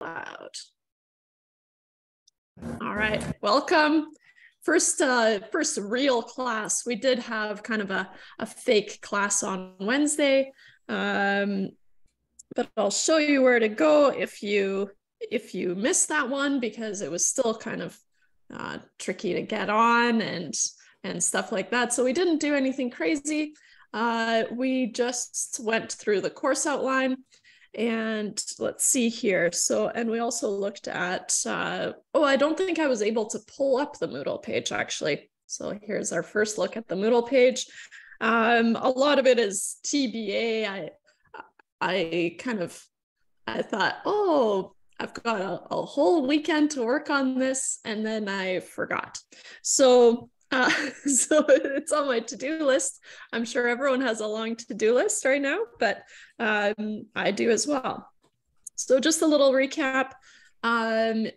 loud. All right, welcome. First real class. We did have kind of a fake class on Wednesday, but I'll show you where to go if you missed that one, because it was still kind of tricky to get on and stuff like that. So we didn't do anything crazy. We just went through the course outline. And let's see here. So, and we also looked at, I don't think I was able to pull up the Moodle page actually. So here's our first look at the Moodle page. A lot of it is TBA. I thought, oh, I've got a whole weekend to work on this, and then I forgot. So so it's on my to-do list. I'm sure everyone has a long to-do list right now, but I do as well. So just a little recap. I'm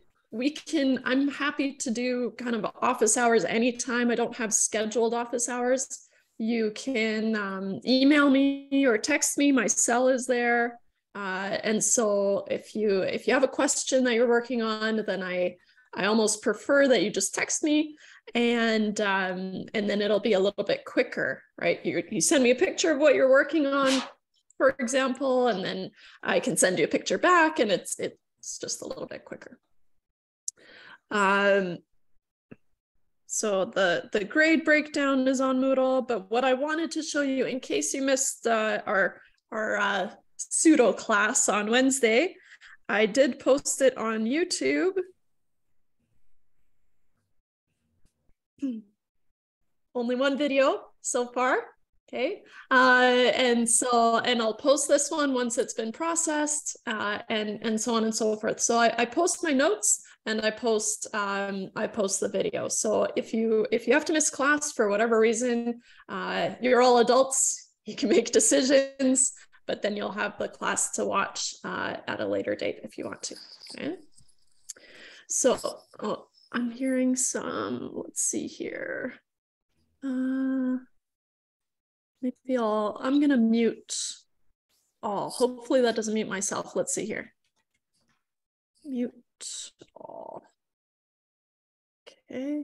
happy to do kind of office hours anytime. I don't have scheduled office hours. You can email me or text me. My cell is there. And so if you have a question that you're working on, then I almost prefer that you just text me, and then it'll be a little bit quicker, right? You send me a picture of what you're working on, for example, and then I can send you a picture back, and it's just a little bit quicker. So the grade breakdown is on Moodle, but what I wanted to show you, in case you missed our pseudo class on Wednesday, I did post it on YouTube. Only one video so far. Okay. And I'll post this one once it's been processed, and so on and so forth. So I post my notes, and I post the video. So if you have to miss class for whatever reason, you're all adults, you can make decisions, but then you'll have the class to watch at a later date if you want to. Okay. So I'm hearing some, let's see here. Maybe I'm gonna mute all. Hopefully that doesn't mute myself. Let's see here. Mute all. Okay.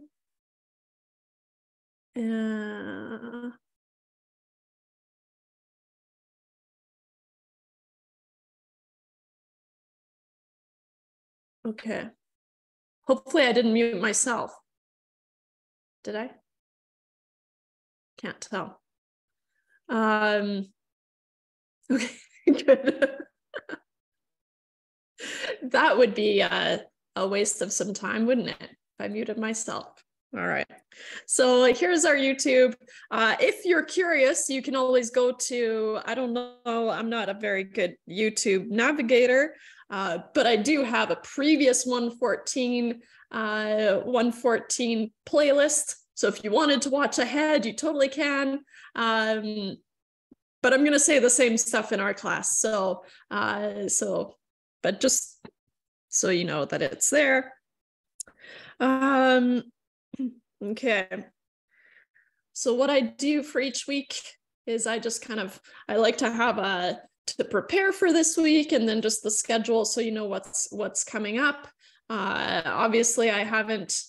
Okay. Hopefully I didn't mute myself. Did I? Can't tell. Okay, good. That would be a waste of some time, wouldn't it, if I muted myself? All right. So here's our YouTube. If you're curious, you can always go to, I don't know, I'm not a very good YouTube navigator, but I do have a previous 114 playlist. So if you wanted to watch ahead, you totally can. But I'm going to say the same stuff in our class. So, but just so you know that it's there. Okay. So what I do for each week is I just I like to have to prepare for this week, and then just the schedule, so you know what's coming up. Obviously I haven't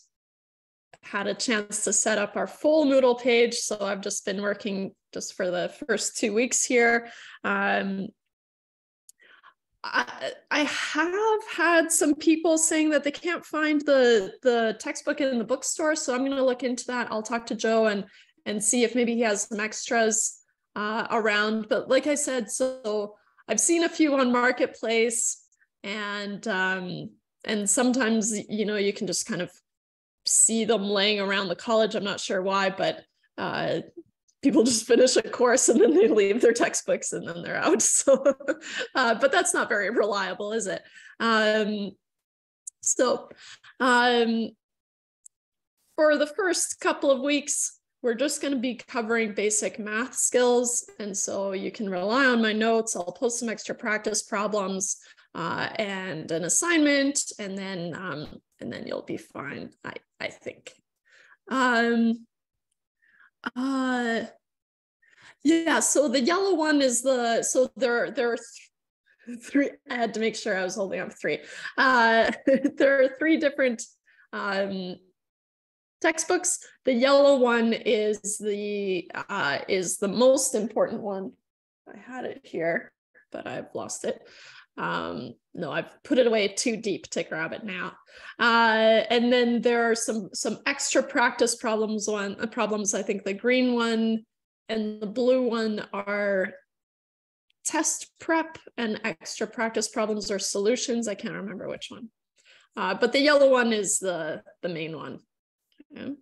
had a chance to set up our full Moodle page, so I've just been working just for the first 2 weeks here. I have had some people saying that they can't find the textbook in the bookstore, so I'm going to look into that. I'll talk to Joe and see if maybe he has some extras around. But like I said, so I've seen a few on Marketplace, and sometimes, you know, you can just kind of see them laying around the college. I'm not sure why, but people just finish a course and then they leave their textbooks and then they're out. So, but that's not very reliable, is it? For the first couple of weeks, we're just going to be covering basic math skills. And so you can rely on my notes. I'll post some extra practice problems and an assignment, and then you'll be fine, I think. Yeah, so the yellow one is there are Three. I had to make sure I was holding up three. There are three different textbooks. The yellow one is the most important one. I had it here, but I've lost it. No, I've put it away too deep to grab it now. And then there are some extra practice problems. I think the green one and the blue one are test prep, and extra practice problems or solutions. I can't remember which one. But the yellow one is the main one. Okay.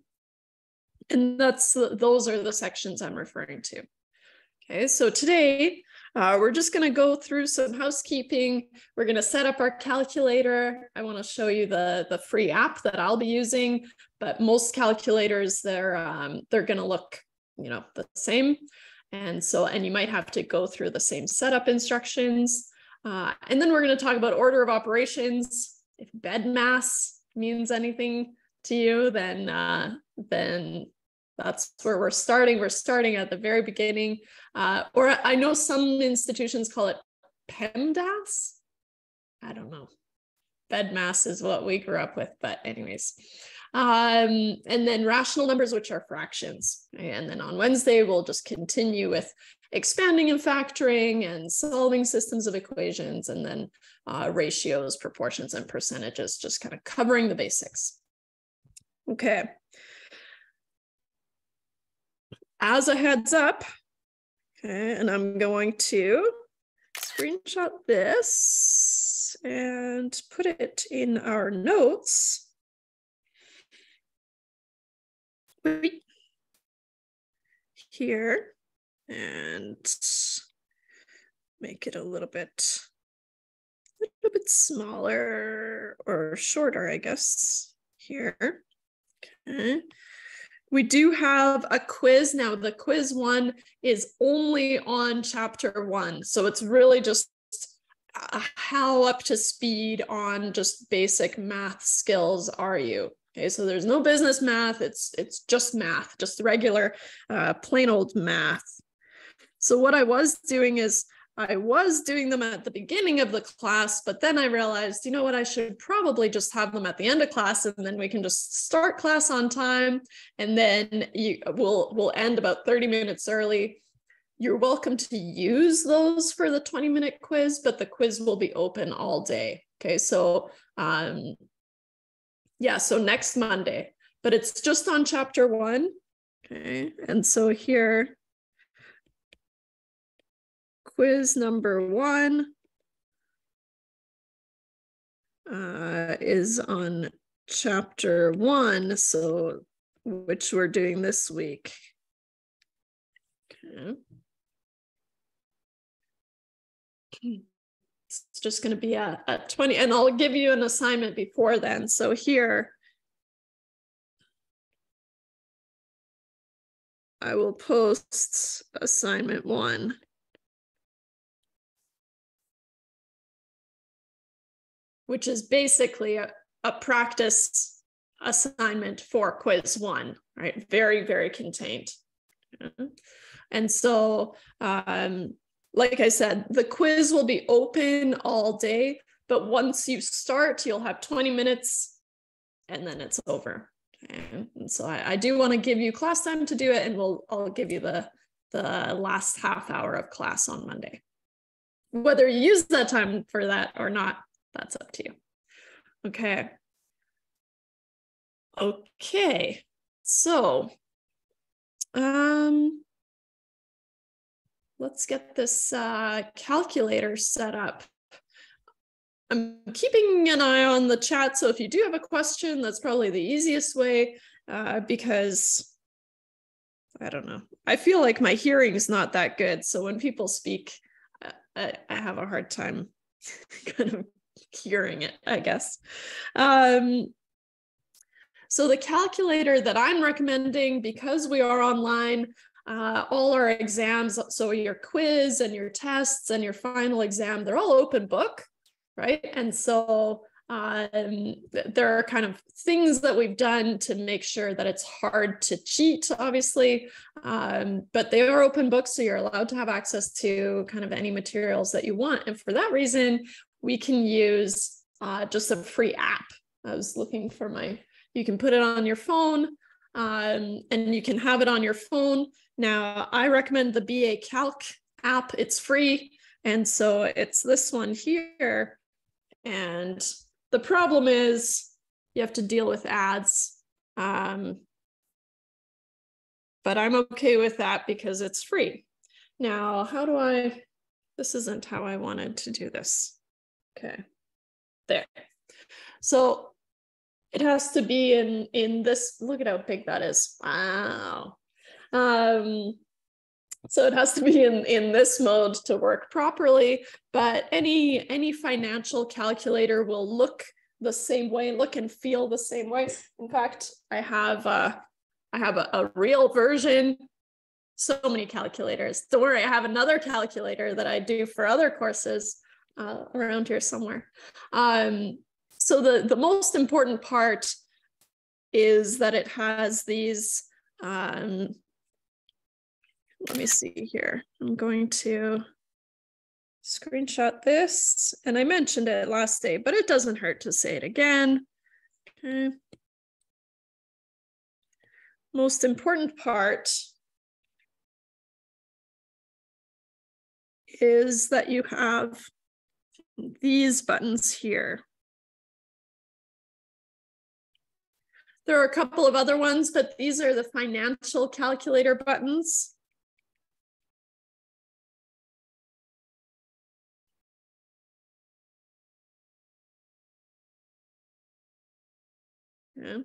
And those are the sections I'm referring to. Okay, so today we're just going to go through some housekeeping. We're going to set up our calculator. I want to show you the free app that I'll be using, but most calculators, they're going to look, the same. And you might have to go through the same setup instructions. And then we're going to talk about order of operations. If BEDMAS means anything to you, then that's where we're starting. We're starting at the very beginning. Or I know some institutions call it PEMDAS. I don't know. BEDMAS is what we grew up with, but anyways. And then rational numbers, which are fractions. And then on Wednesday, we'll just continue with expanding and factoring and solving systems of equations, and then ratios, proportions, and percentages, just kind of covering the basics. Okay. As a heads up, okay, and I'm going to screenshot this and put it in our notes. Here, and make it a little bit smaller or shorter, I guess, here. Okay. We do have a quiz. Now, the quiz one is only on chapter 1. So it's really just how up to speed on just basic math skills are you? Okay, so there's no business math. It's just math, just regular plain old math. So what I was doing is I was doing them at the beginning of the class, but then I realized, you know what, I should probably just have them at the end of class, and then we can just start class on time, and then we'll end about 30 minutes early. You're welcome to use those for the 20-minute quiz, but the quiz will be open all day. Okay, so yeah, so next Monday, but it's just on chapter 1. Okay, and so here, quiz number 1 is on chapter 1, so which we're doing this week. Okay. It's just going to be a 20, and I'll give you an assignment before then. So here, I will post assignment 1. Which is basically a practice assignment for quiz 1, right? Very, very contained. And so, like I said, the quiz will be open all day, but once you start, you'll have 20 minutes and then it's over. And so I do want to give you class time to do it, and I'll give you the last half hour of class on Monday. Whether you use that time for that or not, that's up to you. Okay. Okay. So, let's get this calculator set up. I'm keeping an eye on the chat, so if you do have a question, that's probably the easiest way, because I don't know. I feel like my hearing is not that good, so when people speak, I have a hard time kind of hearing it, I guess. So the calculator that I'm recommending, because we are online, all our exams, so your quiz and your tests and your final exam, they're all open book, right? And so There are kind of things that we've done to make sure that it's hard to cheat, obviously, but they are open books, so you're allowed to have access to kind of any materials that you want. And for that reason, we can use just a free app. I was looking for you can put it on your phone, and you can have it on your phone. Now, I recommend the BA Calc app. It's free. And so it's this one here. And the problem is you have to deal with ads. But I'm okay with that because it's free. Now, this isn't how I wanted to do this. Okay, there. So it has to be in this, look at how big that is. Wow. So it has to be in this mode to work properly, but any financial calculator will look the same way, look and feel the same way. In fact, I have a real version. So many calculators. Don't worry, I have another calculator that I do for other courses around here somewhere. So the most important part is that it has these, let me see here. I'm going to screenshot this. And I mentioned it last day, but it doesn't hurt to say it again. Okay. Most important part is that you have these buttons here. There are a couple of other ones, but these are the financial calculator buttons. Yeah.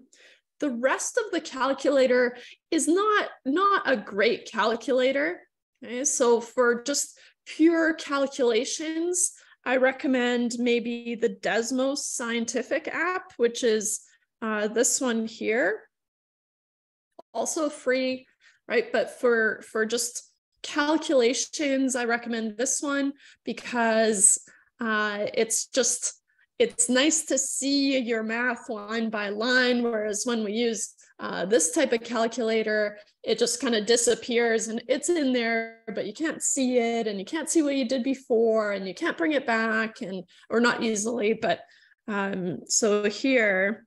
The rest of the calculator is not a great calculator. Okay, so for just pure calculations, I recommend maybe the Desmos Scientific app, which is this one here, also free, right? But for just calculations, I recommend this one because it's nice to see your math line by line, whereas when we use this type of calculator, it just kind of disappears and it's in there, but you can't see it and you can't see what you did before and you can't bring it back, or not easily. But so here,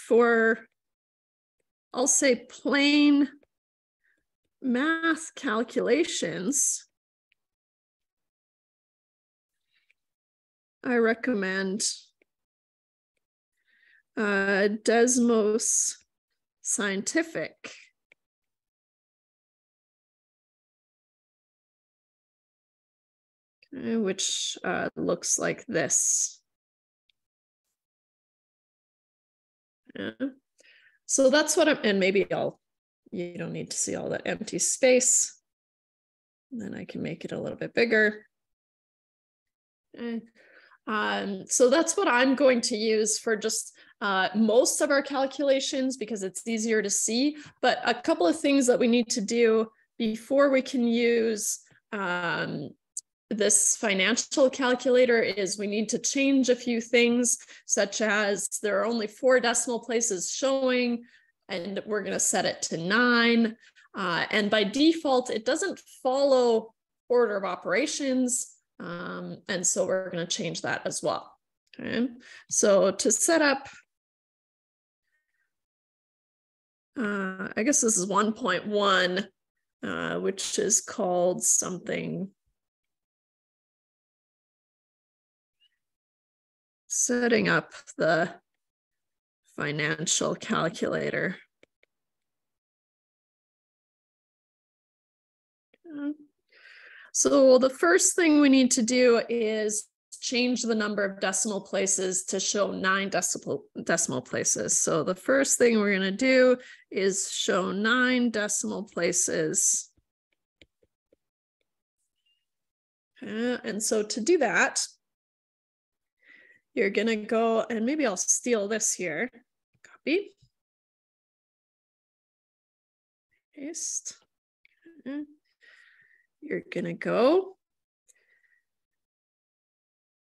for, I'll say plain math calculations, I recommend Desmos Scientific. Okay, which looks like this. Yeah. So that's what and maybe you don't need to see all that empty space. And then I can make it a little bit bigger. Okay. So that's what I'm going to use for just most of our calculations because it's easier to see. But a couple of things that we need to do before we can use this financial calculator is we need to change a few things, such as there are only 4 decimal places showing, and we're going to set it to 9. And by default, it doesn't follow order of operations. And so we're going to change that as well. Okay, so to set up, I guess this is 1.1, which is called something. Setting up the financial calculator. So the first thing we need to do is change the number of decimal places to show 9 decimal places. So the first thing we're going to do is show 9 decimal places. And so to do that, you're going to go, and maybe I'll steal this here, copy. paste. Okay. You're gonna go.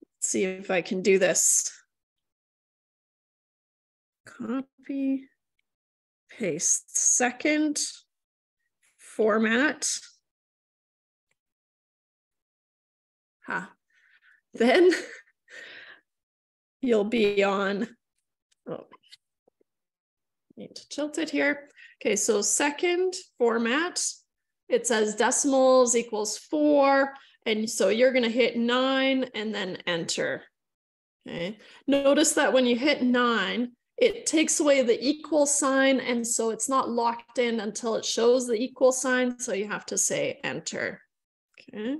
Let's see if I can do this. Copy, paste, second, format. Then you'll be on, oh, need to tilt it here. Okay, so second format, it says decimals equals 4. And so you're gonna hit 9 and then enter. Okay, notice that when you hit 9, it takes away the equal sign. And so it's not locked in until it shows the equal sign. So you have to say enter. Okay.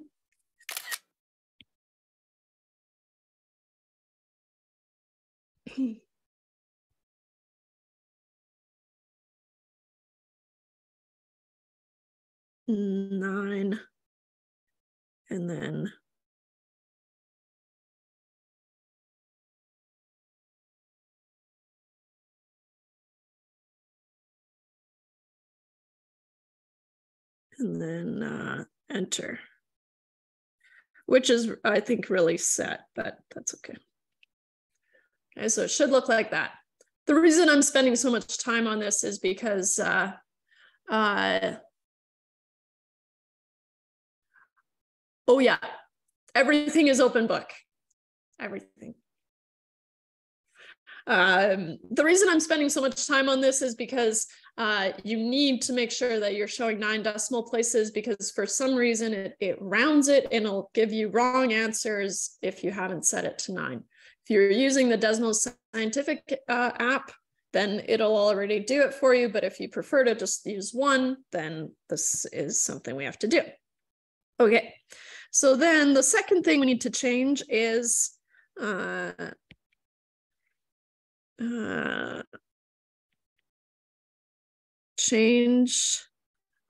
Nine, and then enter, which is, I think, really set, but that's okay. Okay, so it should look like that. The reason I'm spending so much time on this is because oh yeah, everything is open book, everything. The reason I'm spending so much time on this is because you need to make sure that you're showing 9 decimal places, because for some reason it rounds it and it'll give you wrong answers if you haven't set it to 9. If you're using the Desmos Scientific app, then it'll already do it for you. But if you prefer to just use 1, then this is something we have to do. Okay, so then the second thing we need to change is change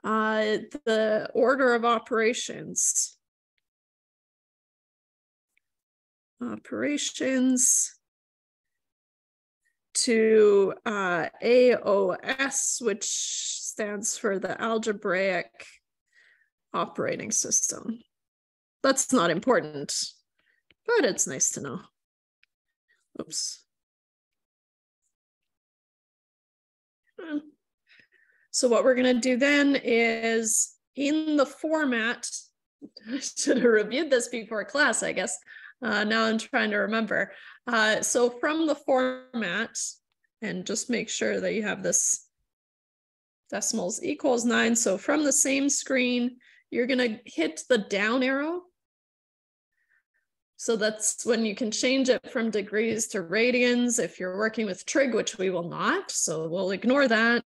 the order of operations. Operations to AOS, which stands for the algebraic operating system. That's not important, but it's nice to know. Oops. So what we're going to do then is in the format, I should have reviewed this before class, I guess. Now I'm trying to remember. So from the format, and just make sure that you have this decimals equals 9. So from the same screen, you're going to hit the down arrow. So that's when you can change it from degrees to radians if you're working with trig, which we will not. So we'll ignore that.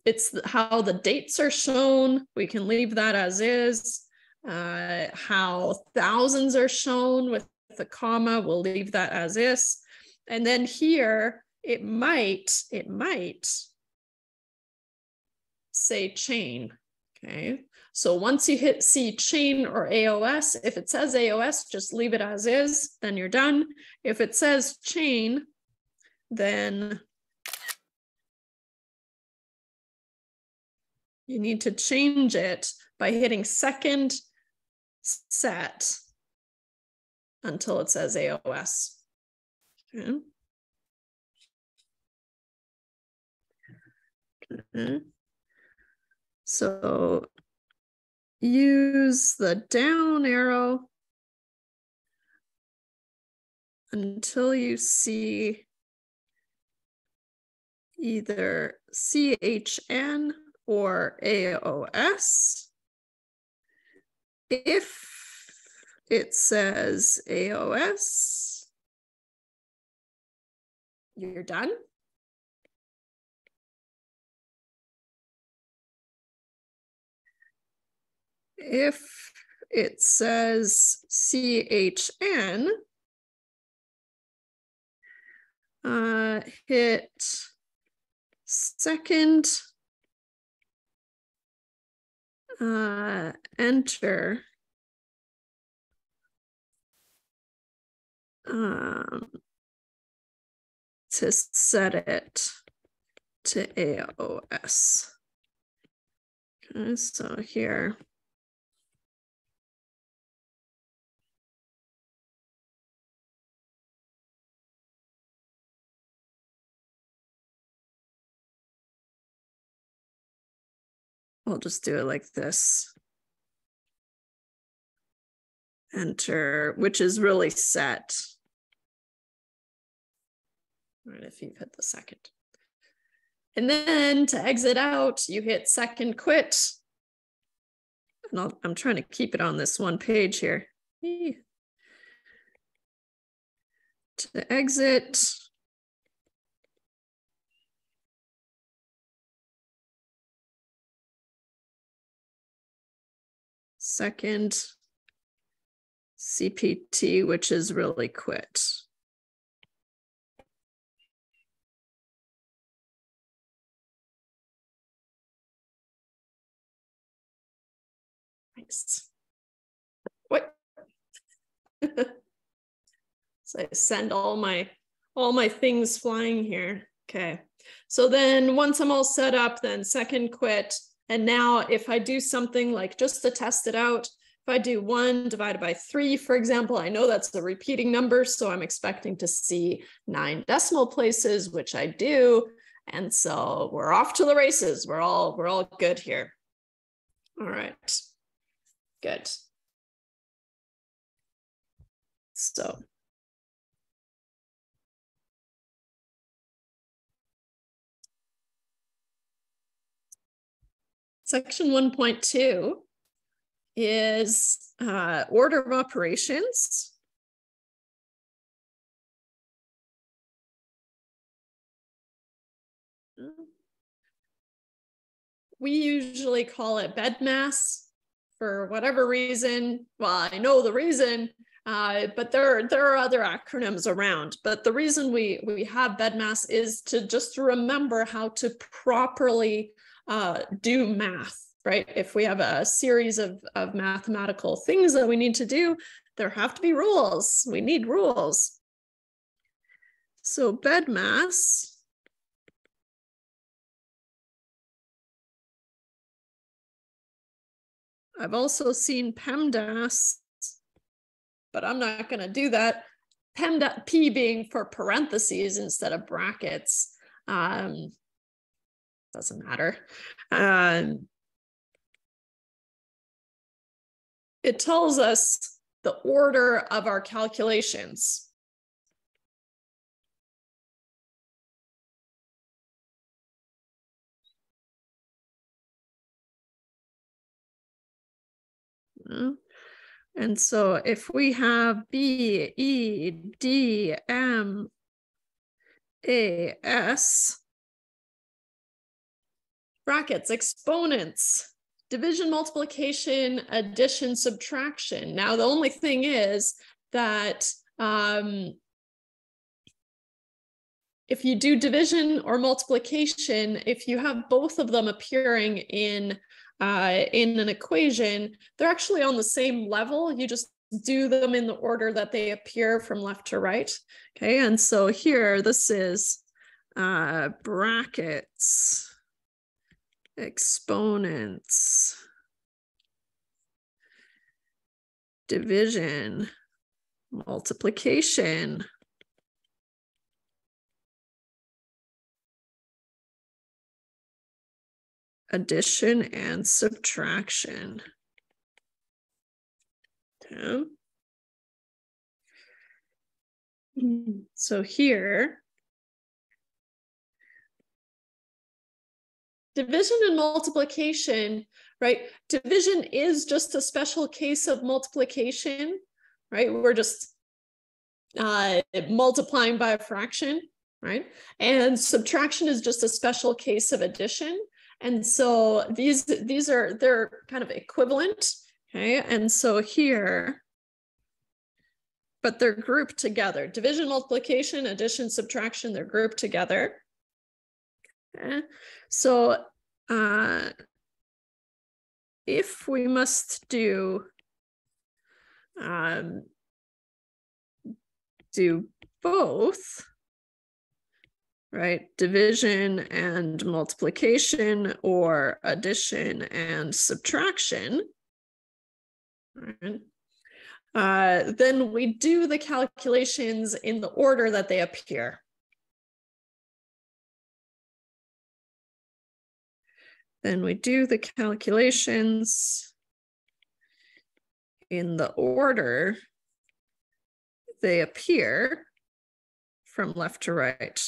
It's how the dates are shown. We can leave that as is. How thousands are shown with the comma, we'll leave that as is. And then here, it might say chain, okay? So once you hit see chain or AOS, if it says AOS, just leave it as is, then you're done. If it says chain, then you need to change it by hitting second set until it says AOS. Okay. Okay. So use the down arrow until you see either CHN or AOS. If it says AOS, you're done. If it says CHN, hit second, enter, to set it to AOS. Okay, so here. I'll just do it like this. Enter, which is really set. All right, if you've hit the second. And then to exit out, you hit second quit. And I'm trying to keep it on this one page here. To exit. Second CPT, which is really quit. Thanks. What? So I send all my things flying here. Okay. So then once I'm all set up, then second quit. And now if I do something like just to test it out, if I do 1 divided by 3, for example, I know that's a repeating number, so I'm expecting to see 9 decimal places, which I do. And so we're off to the races. We're all good here. All right, good. So section 1.2 is order of operations. We usually call it BEDMAS for whatever reason. Well, I know the reason, but there are other acronyms around. But the reason we have BEDMAS is to just remember how to properly do math, right? If we have a series of mathematical things that we need to do, there have to be rules. We need rules. So BEDMAS. I've also seen PEMDAS, but I'm not going to do that. P being for parentheses instead of brackets. Doesn't matter. It tells us the order of our calculations. And so if we have B, E, D, M, A, S, brackets, exponents, division, multiplication, addition, subtraction. Now, the only thing is that if you do division or multiplication, if you have both of them appearing in an equation, they're actually on the same level. You just do them in the order that they appear from left to right. Okay, and so here, this is brackets, exponents, division, multiplication, addition and subtraction. Okay. So here, division and multiplication, right? Division is just a special case of multiplication, right? We're just multiplying by a fraction, right? And subtraction is just a special case of addition. And so they're kind of equivalent, okay? And so here, but they're grouped together. Division, multiplication, addition, subtraction, they're grouped together. Okay. So if we must do both, right? Division and multiplication, or addition and subtraction, right? Then we do the calculations in the order that they appear. Then we do the calculations in the order they appear from left to right.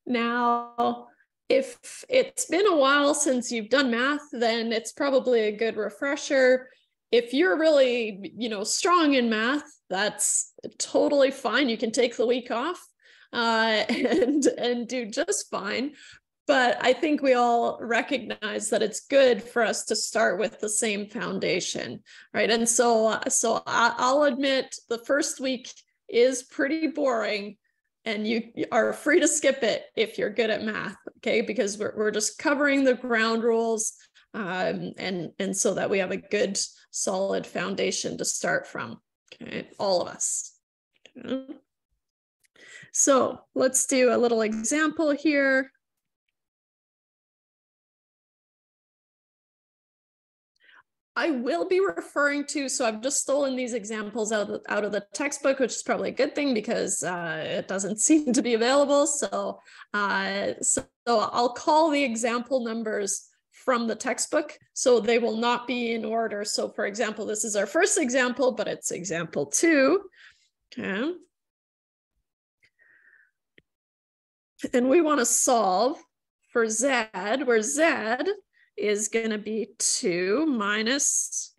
Now, if it's been a while since you've done math, then it's probably a good refresher. If you're really, strong in math, that's totally fine. You can take the week off and do just fine. But I think we all recognize that it's good for us to start with the same foundation, right? And so I'll admit the first week is pretty boring, and you are free to skip it if you're good at math, okay? Because we're just covering the ground rules, and so that we have a good solid foundation to start from, okay? All of us. Okay. So let's do a little example here. I will be referring to, so I've just stolen these examples out of the textbook, which is probably a good thing because it doesn't seem to be available. So I'll call the example numbers from the textbook, so they will not be in order. So for example, this is our first example, but it's example 2. Okay. And we want to solve for Z, where Z is going to be 2 minus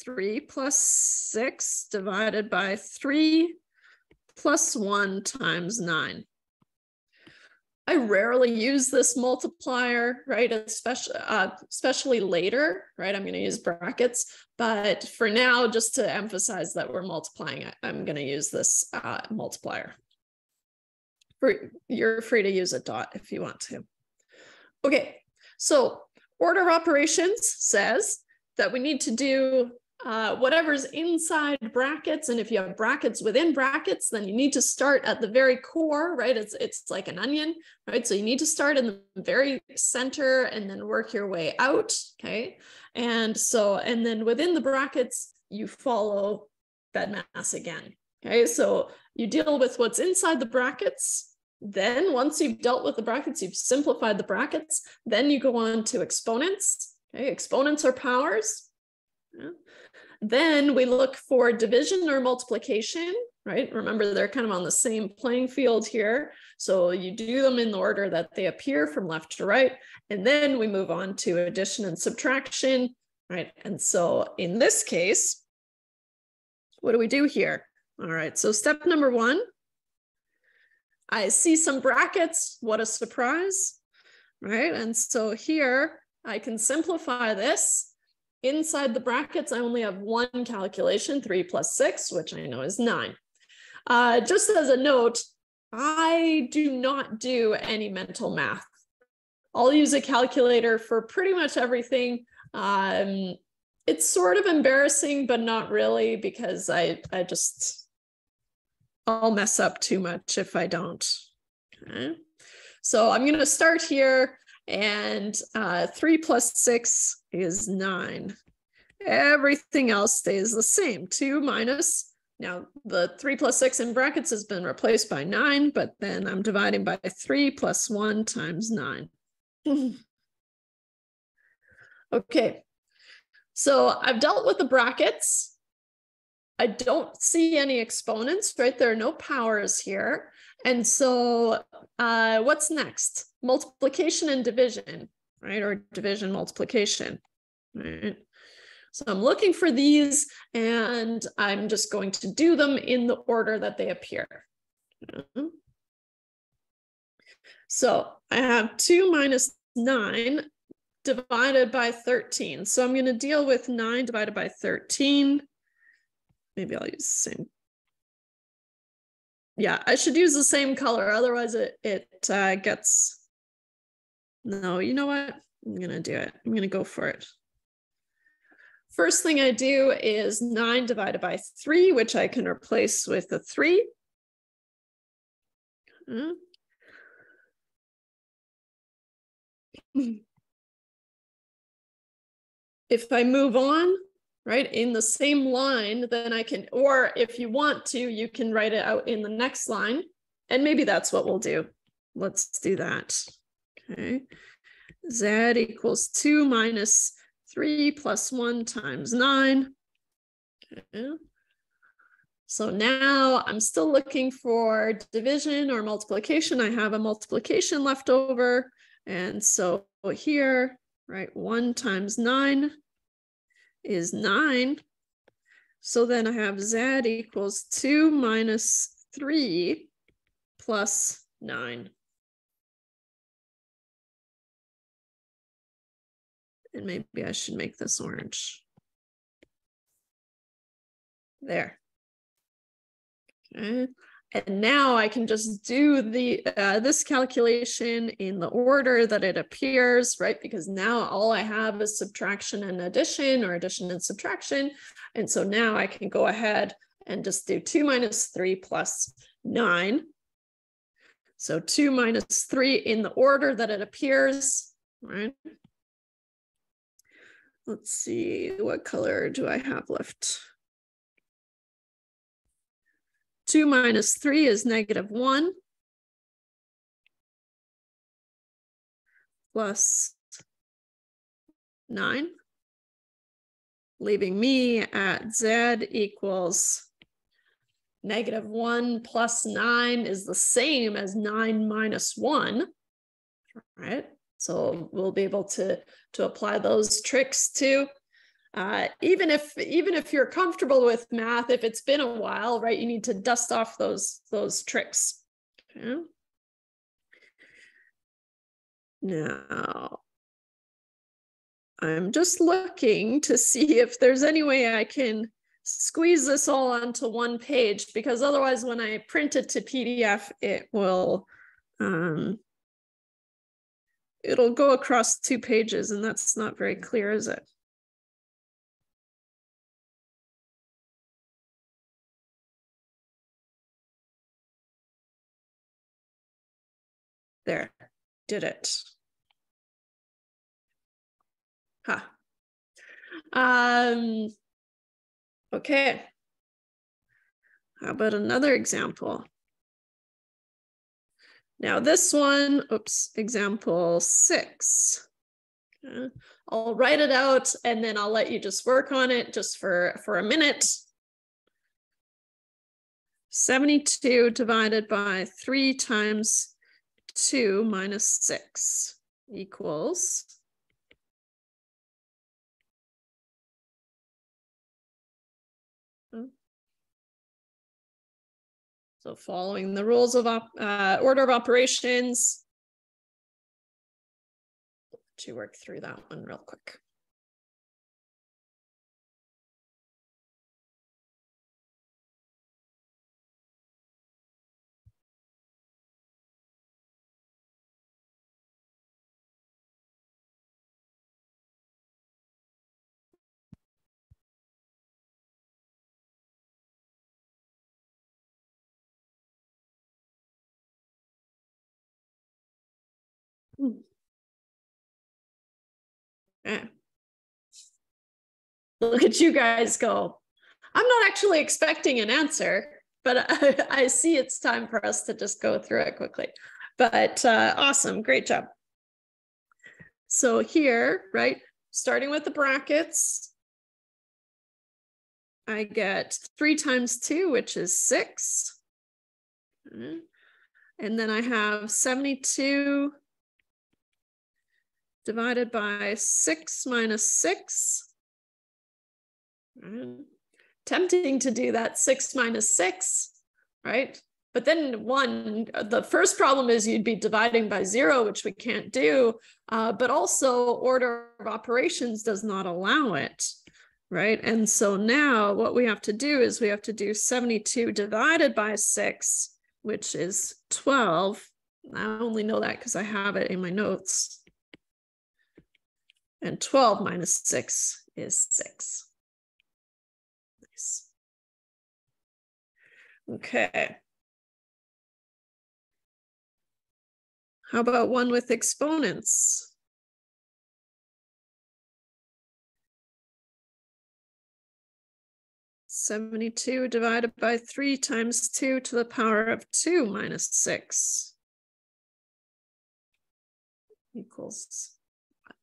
3 plus 6 divided by 3 plus 1 times 9. I rarely use this multiplier, right? Especially later, right? I'm going to use brackets, but for now, just to emphasize that we're multiplying, I'm going to use this multiplier. You're free to use a dot if you want to. Okay, so order of operations says that we need to do whatever's inside brackets, and if you have brackets within brackets, then you need to start at the very core, right? It's like an onion, right? So you need to start in the very center and then work your way out, okay? And then within the brackets, you follow BEDMAS again, okay? So you deal with what's inside the brackets. Then once you've dealt with the brackets, you've simplified the brackets, then you go on to exponents. Okay, exponents are powers. Yeah. Then we look for division or multiplication, right? Remember, they're kind of on the same playing field here. So you do them in the order that they appear from left to right. And then we move on to addition and subtraction, right? And so in this case, what do we do here? All right, so step number 1, I see some brackets. What a surprise, right? And so here I can simplify this. Inside the brackets, I only have one calculation, 3 plus 6, which I know is 9. Just as a note, I do not do any mental math. I'll use a calculator for pretty much everything. It's sort of embarrassing, but not really, because I'll mess up too much if I don't. Okay. So I'm going to start here, and 3 plus 6 is 9. Everything else stays the same. 2 minus, now the 3 plus 6 in brackets has been replaced by 9, but then I'm dividing by 3 plus 1 times 9. Okay, so I've dealt with the brackets. I don't see any exponents, right? There are no powers here. And so what's next? Multiplication and division, right? Or division, multiplication, right? So I'm looking for these, and I'm just going to do them in the order that they appear. So I have 2 minus 9 divided by 13. So I'm going to deal with 9 divided by 13. Maybe I'll use the same. Yeah, I should use the same color. Otherwise it gets, no, you know what? I'm going to do it. I'm going to go for it. first thing I do is 9 divided by 3, which I can replace with a 3. If I move on, right, in the same line, then I can, or if you want to, you can write it out in the next line. And maybe that's what we'll do. Let's do that. Okay. Z equals 2 minus 3 plus 1 times 9. Okay. So now I'm still looking for division or multiplication. I have a multiplication left over. And so here, right, 1 times 9 is 9. So then I have Z equals 2 minus 3 plus 9. And maybe I should make this orange. There. Okay. And now I can just do the this calculation in the order that it appears, right? Because now all I have is subtraction and addition, or addition and subtraction. And so now I can go ahead and just do 2 minus 3 plus 9. So 2 minus 3 in the order that it appears, right? Let's see, what color do I have left? 2 minus 3 is -1 plus 9, leaving me at Z equals -1 plus 9 is the same as 9 minus 1, right? So we'll be able to apply those tricks too. Even if you're comfortable with math, if it's been a while, right, you need to dust off those tricks. Okay. Now, I'm just looking to see if there's any way I can squeeze this all onto one page, because otherwise when I print it to PDF, it will it'll go across 2 pages, and that's not very clear, is it? There, did it. Huh. Okay. How about another example? Now this one, oops, example 6. Okay. I'll write it out and then I'll let you just work on it just for a minute. 72 divided by 3 times 2 minus 6 equals so following the rules of order of operations. To work through that one real quick. Okay. Look at you guys go. I'm not actually expecting an answer, but I see it's time for us to just go through it quickly. But awesome, great job. So here, right, starting with the brackets, I get 3 times 2, which is 6. And then I have 72 divided by 6 minus 6. Tempting to do that 6 minus 6, right? But then the first problem is you'd be dividing by 0, which we can't do, but also order of operations does not allow it, right? And so now what we have to do is we have to do 72 divided by 6, which is 12. I only know that because I have it in my notes. And 12 minus 6 is 6. Okay. How about one with exponents? (72) divided by 3 times 2 to the power of 2 minus 6 equals what?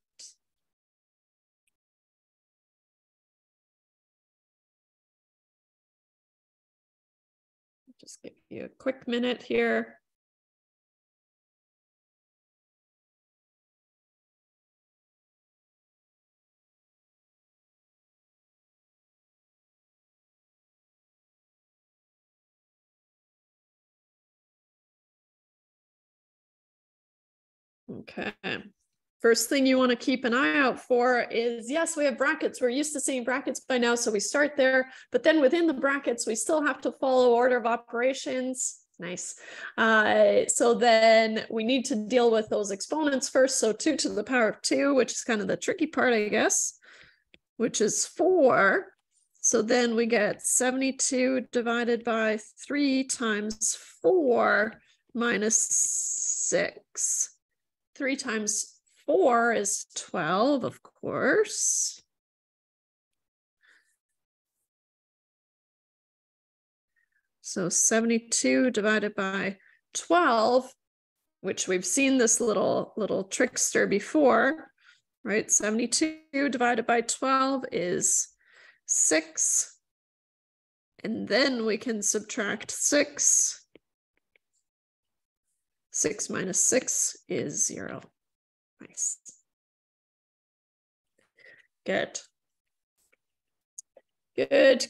Just give you a quick minute here. Okay. First thing you want to keep an eye out for is, yes, we have brackets. We're used to seeing brackets by now, so we start there. But then within the brackets, we still have to follow order of operations. Nice. So then we need to deal with those exponents first. So 2 to the power of 2, which is kind of the tricky part, I guess, which is 4. So then we get 72 divided by 3 times 4 minus 6. 3 times 4 is 12, of course. So 72 divided by 12, which we've seen this little trickster before, right? 72 divided by 12 is 6. And then we can subtract 6. 6 minus 6 is 0. Nice. Good. Good.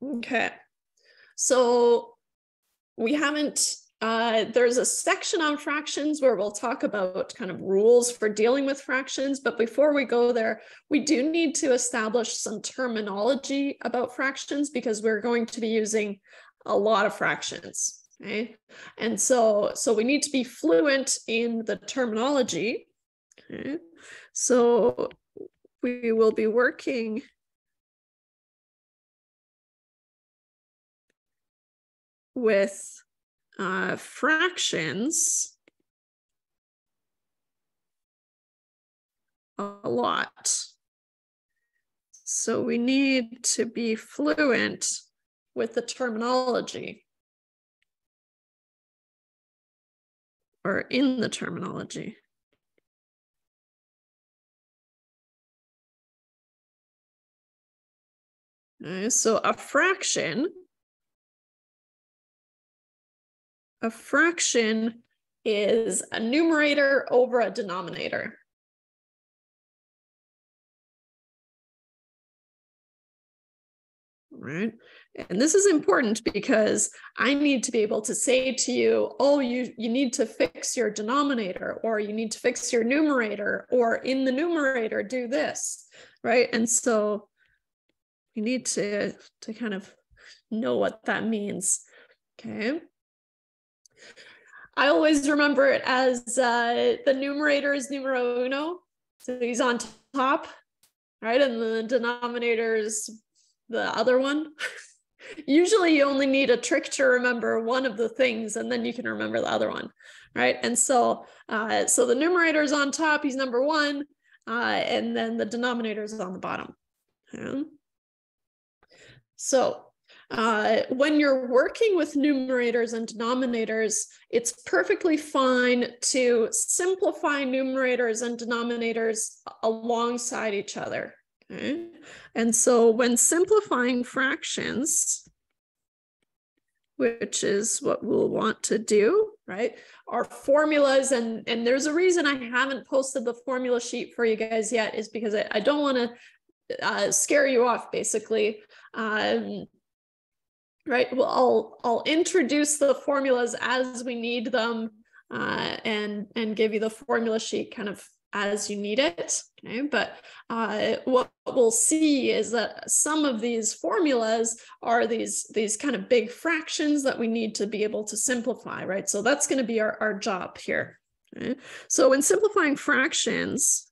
Okay. So we haven't, there's a section on fractions where we'll talk about kind of rules for dealing with fractions. But before we go there, we do need to establish some terminology about fractions because we're going to be using a lot of fractions. Okay, and so we need to be fluent in the terminology. Okay, so we will be working with fractions a lot. So we need to be fluent with the terminology. Or in the terminology. Okay, so a fraction is a numerator over a denominator. Right? And this is important because I need to be able to say to you, oh, you need to fix your denominator, or you need to fix your numerator, or in the numerator, do this, right? And so you need to kind of know what that means, okay? I always remember it as the numerator is numero uno, so he's on top, right? And the denominator is the other one. Usually you only need a trick to remember one of the things and then you can remember the other one, right? And so so the numerator is on top, he's number 1, and then the denominator is on the bottom. Okay. So when you're working with numerators and denominators, it's perfectly fine to simplify numerators and denominators alongside each other. Okay. And so when simplifying fractions, which is what we'll want to do, right? Our formulas, and there's a reason I haven't posted the formula sheet for you guys yet, is because I don't want to scare you off, basically. Right, well, I'll introduce the formulas as we need them, and give you the formula sheet kind of as you need it. Okay, but what we'll see is that some of these formulas are these kind of big fractions that we need to be able to simplify, right? So that's going to be our job here. Okay? So when simplifying fractions,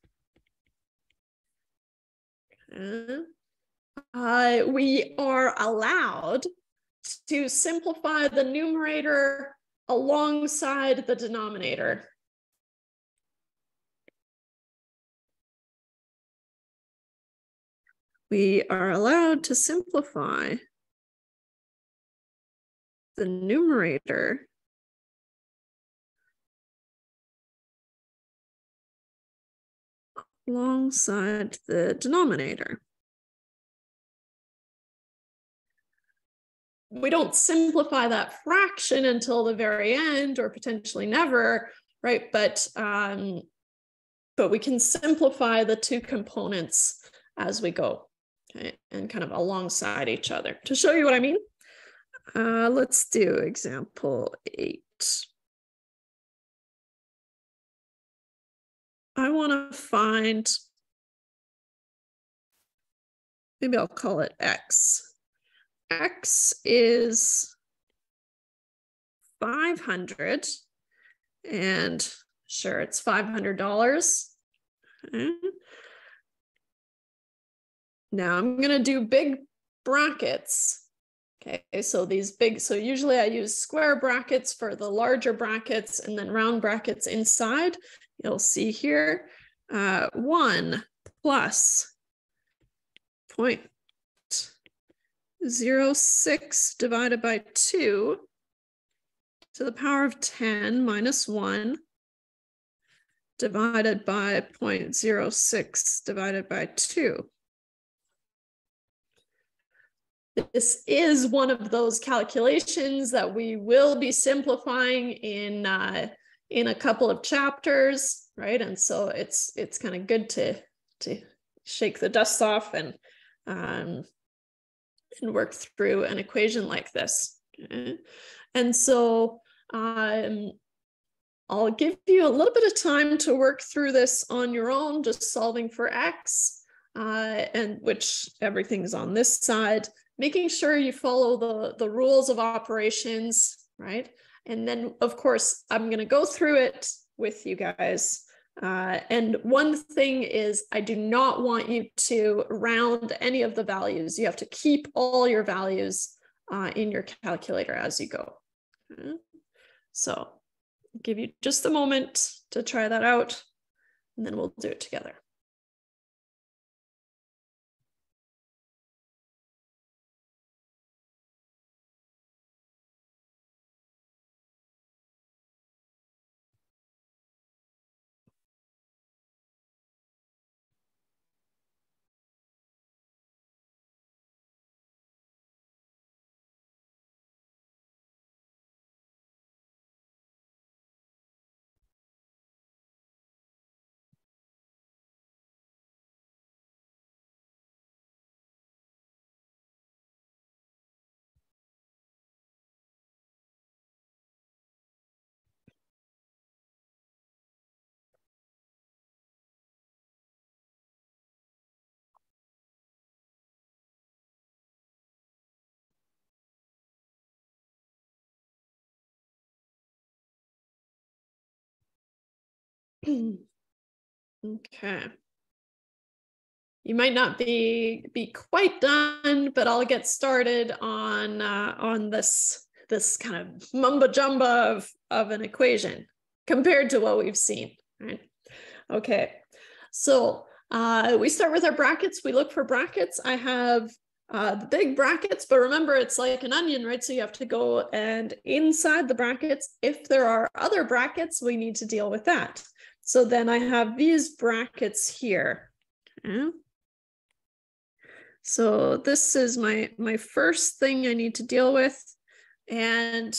we are allowed to simplify the numerator alongside the denominator. We are allowed to simplify the numerator alongside the denominator. We don't simplify that fraction until the very end, or potentially never, right? But we can simplify the two components as we go, okay, and kind of alongside each other. To show you what I mean, let's do example 8. I want to find, maybe I'll call it X. X is 500, and sure, it's $500. Okay. Now I'm going to do big brackets. Okay, so these big, so usually I use square brackets for the larger brackets and then round brackets inside. You'll see here, 1 plus 0.06 divided by 2 to the power of 10 minus 1 divided by 0.06 divided by 2. This is one of those calculations that we will be simplifying in a couple of chapters, right? And so it's kind of good to shake the dust off and work through an equation like this. Okay? And so I'll give you a little bit of time to work through this on your own, just solving for X, and which everything's on this side, making sure you follow the rules of operations, right? And then, of course, I'm going to go through it with you guys. And one thing is, I do not want you to round any of the values. You have to keep all your values in your calculator as you go. Okay. So I'll give you just a moment to try that out, and then we'll do it together. Okay. You might not be quite done, but I'll get started on this kind of mumbo jumbo of an equation compared to what we've seen. Right? Okay. So we start with our brackets. We look for brackets. I have the big brackets, but remember it's like an onion, right? So you have to go and inside the brackets, if there are other brackets, we need to deal with that. So then I have these brackets here. Okay. So this is my first thing I need to deal with. And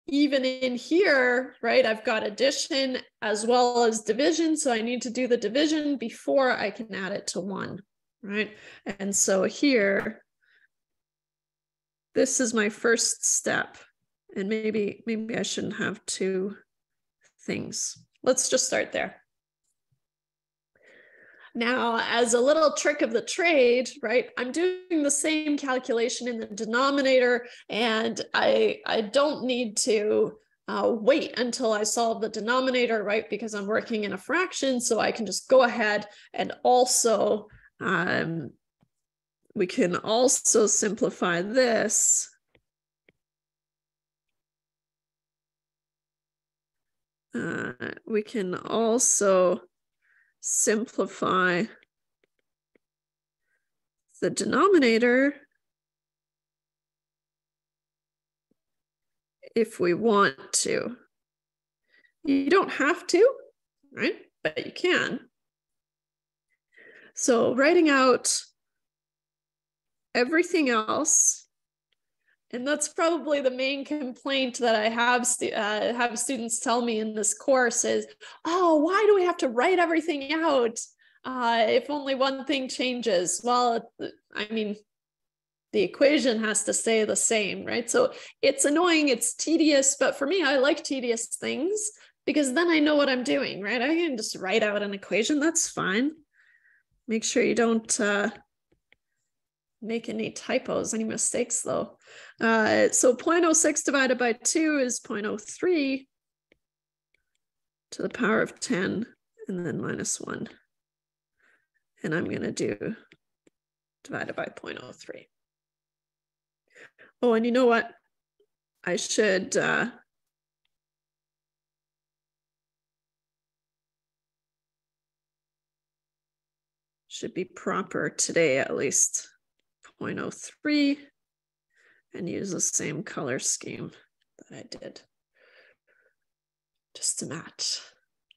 even in here, right, I've got addition as well as division. So I need to do the division before I can add it to 1, right? And so here, this is my first step. And maybe I shouldn't have 2 things. Let's just start there. Now, as a little trick of the trade, right, I'm doing the same calculation in the denominator, and I don't need to wait until I solve the denominator, right, because I'm working in a fraction, so I can just go ahead and also We can also simplify this. We can also simplify the denominator if we want to. You don't have to, right? But you can. So writing out everything else, and that's probably the main complaint that I have students tell me in this course is, oh, why do we have to write everything out if only one thing changes? Well, I mean, the equation has to stay the same, right? So it's annoying, it's tedious, but for me, I like tedious things because then I know what I'm doing, right? I can just write out an equation, that's fine. Make sure you don't make any typos, any mistakes though. So 0.06 divided by 2 is 0.03 to the power of 10, and then minus 1. And I'm going to do divided by 0.03. Oh, and you know what? I should be proper today at least. 0.03 and use the same color scheme that I did just to match.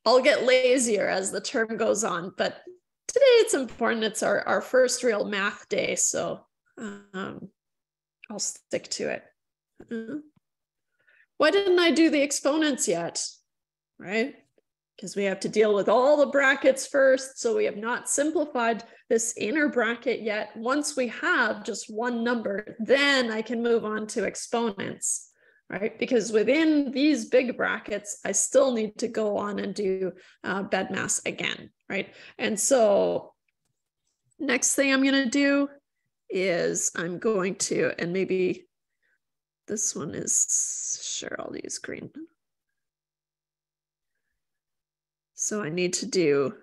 I'll get lazier as the term goes on, but today it's important. It's our first real math day, so I'll stick to it. Why didn't I do the exponents yet, right? Because we have to deal with all the brackets first, so we have not simplified this inner bracket yet. Once we have just one number, then I can move on to exponents, right? Because within these big brackets, I still need to go on and do BEDMAS again, right? And so next thing I'm going to do is I'm going to, and maybe this one is, sure, I'll use green. So I need to do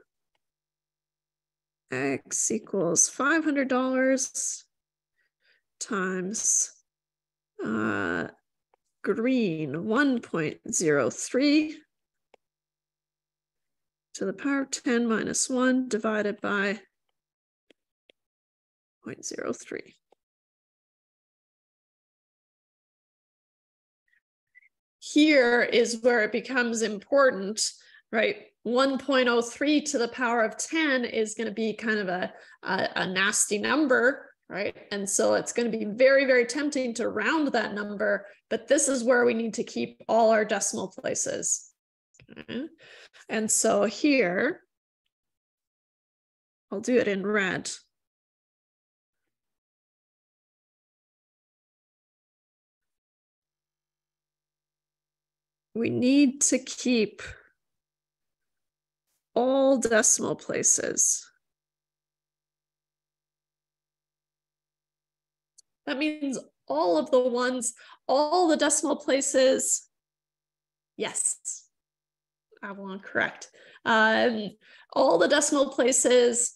X equals $500 times green 1.03 to the power of 10 minus 1 divided by 0.03. Here is where it becomes important, right? 1.03 to the power of 10 is going to be kind of a nasty number, right? And so it's going to be very, very tempting to round that number, but this is where we need to keep all our decimal places. Okay. And so here, I'll do it in red. We need to keep all decimal places. That means all of the ones, all the decimal places. Yes, Avalon, correct. All the decimal places,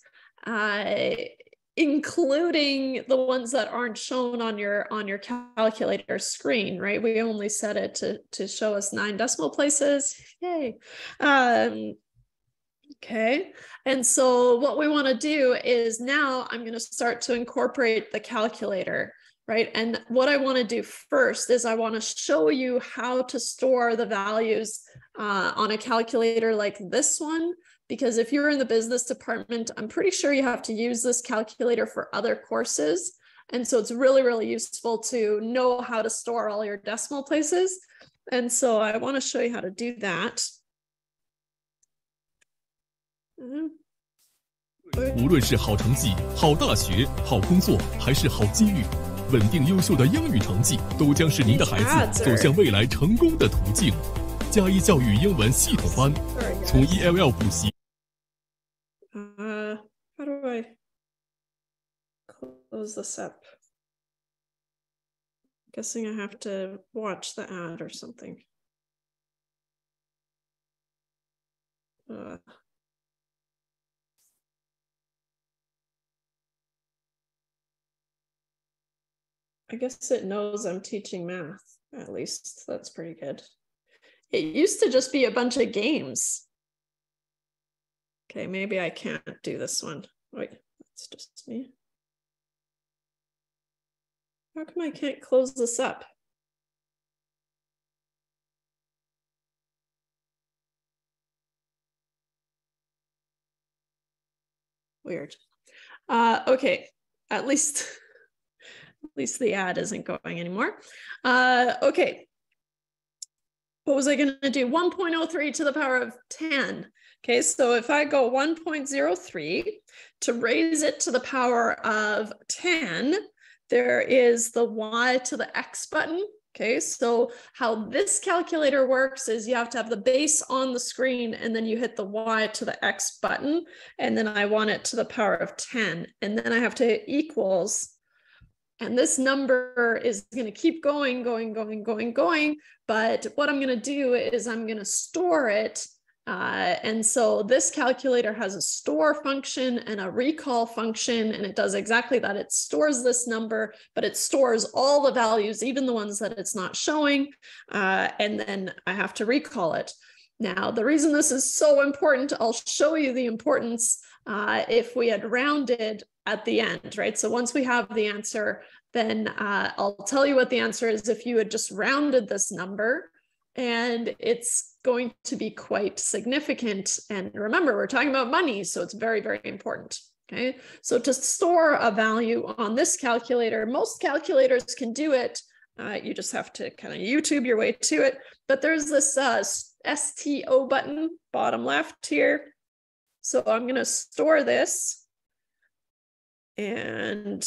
including the ones that aren't shown on your calculator screen, right? We only set it to show us 9 decimal places. Yay. Okay, and so what we want to do is now I'm going to start to incorporate the calculator, right? And what I want to do first is I want to show you how to store the values on a calculator like this one, because if you're in the business department, I'm pretty sure you have to use this calculator for other courses. And so it's really, really useful to know how to store all your decimal places. And so I want to show you how to do that. 无论是好成绩、好大学、好工作，还是好机遇，稳定优秀的英语成绩都将是您的孩子走向未来成功的途径。嘉一教育英文系统班，从 ELL 补习。How do I close this up? Guessing I have to watch the ad or something. I guess it knows I'm teaching math, at least. That's pretty good. It used to just be a bunch of games. Okay, maybe I can't do this one. Wait, that's just me. How come I can't close this up? Weird. Okay, at least the ad isn't going anymore. Okay. What was I going to do? 1.03 to the power of 10. Okay, so if I go 1.03 to raise it to the power of 10, there is the y to the x button. Okay, so how this calculator works is you have to have the base on the screen and then you hit the y to the x button, and then I want it to the power of 10, and then I have to hit equals. And this number is going to keep going. But what I'm going to do is I'm going to store it. And so this calculator has a store function and a recall function, and it does exactly that. It stores this number, but it stores all the values, even the ones that it's not showing. And then I have to recall it. Now, the reason this is so important, I'll show you the importance if we had rounded at the end, right? So once we have the answer, then I'll tell you what the answer is if you had just rounded this number, and it's going to be quite significant. And remember, we're talking about money, so it's very, very important. Okay, so to store a value on this calculator, most calculators can do it. You just have to kind of YouTube your way to it. But there's this STO button, bottom left here. So I'm going to store this. And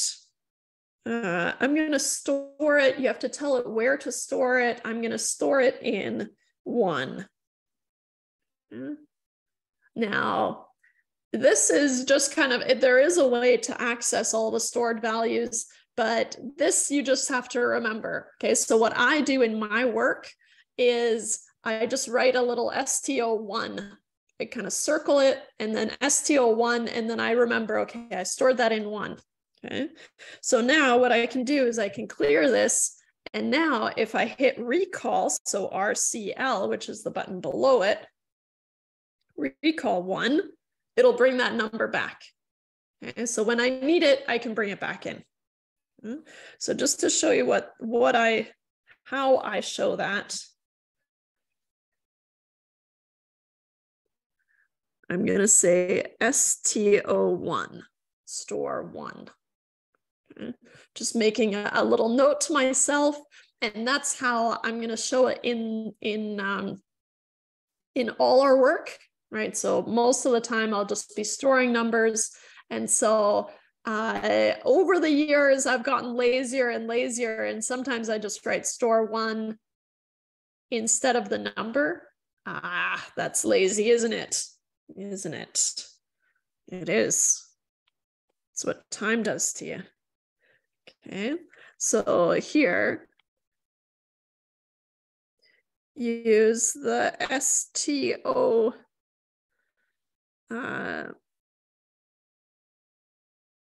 I'm going to store it. You have to tell it where to store it. I'm going to store it in 1. Now, this is just kind of, there is a way to access all the stored values, but this you just have to remember. Okay, so what I do in my work is I just write a little STO1. I kind of circle it and then STO1, and then I remember, okay, I stored that in 1. Okay, so now what I can do is I can clear this, and now if I hit recall, so RCL, which is the button below it, recall 1, it'll bring that number back. Okay, so when I need it, I can bring it back in. So just to show you how I show that, I'm going to say STO1, store 1. Okay. Just making a little note to myself, and that's how I'm going to show it in all our work, right? So most of the time I'll just be storing numbers, and so over the years I've gotten lazier and lazier, and sometimes I just write store 1 instead of the number. That's lazy, isn't it? Isn't it? It is. It's what time does to you. Okay, so here, use the STO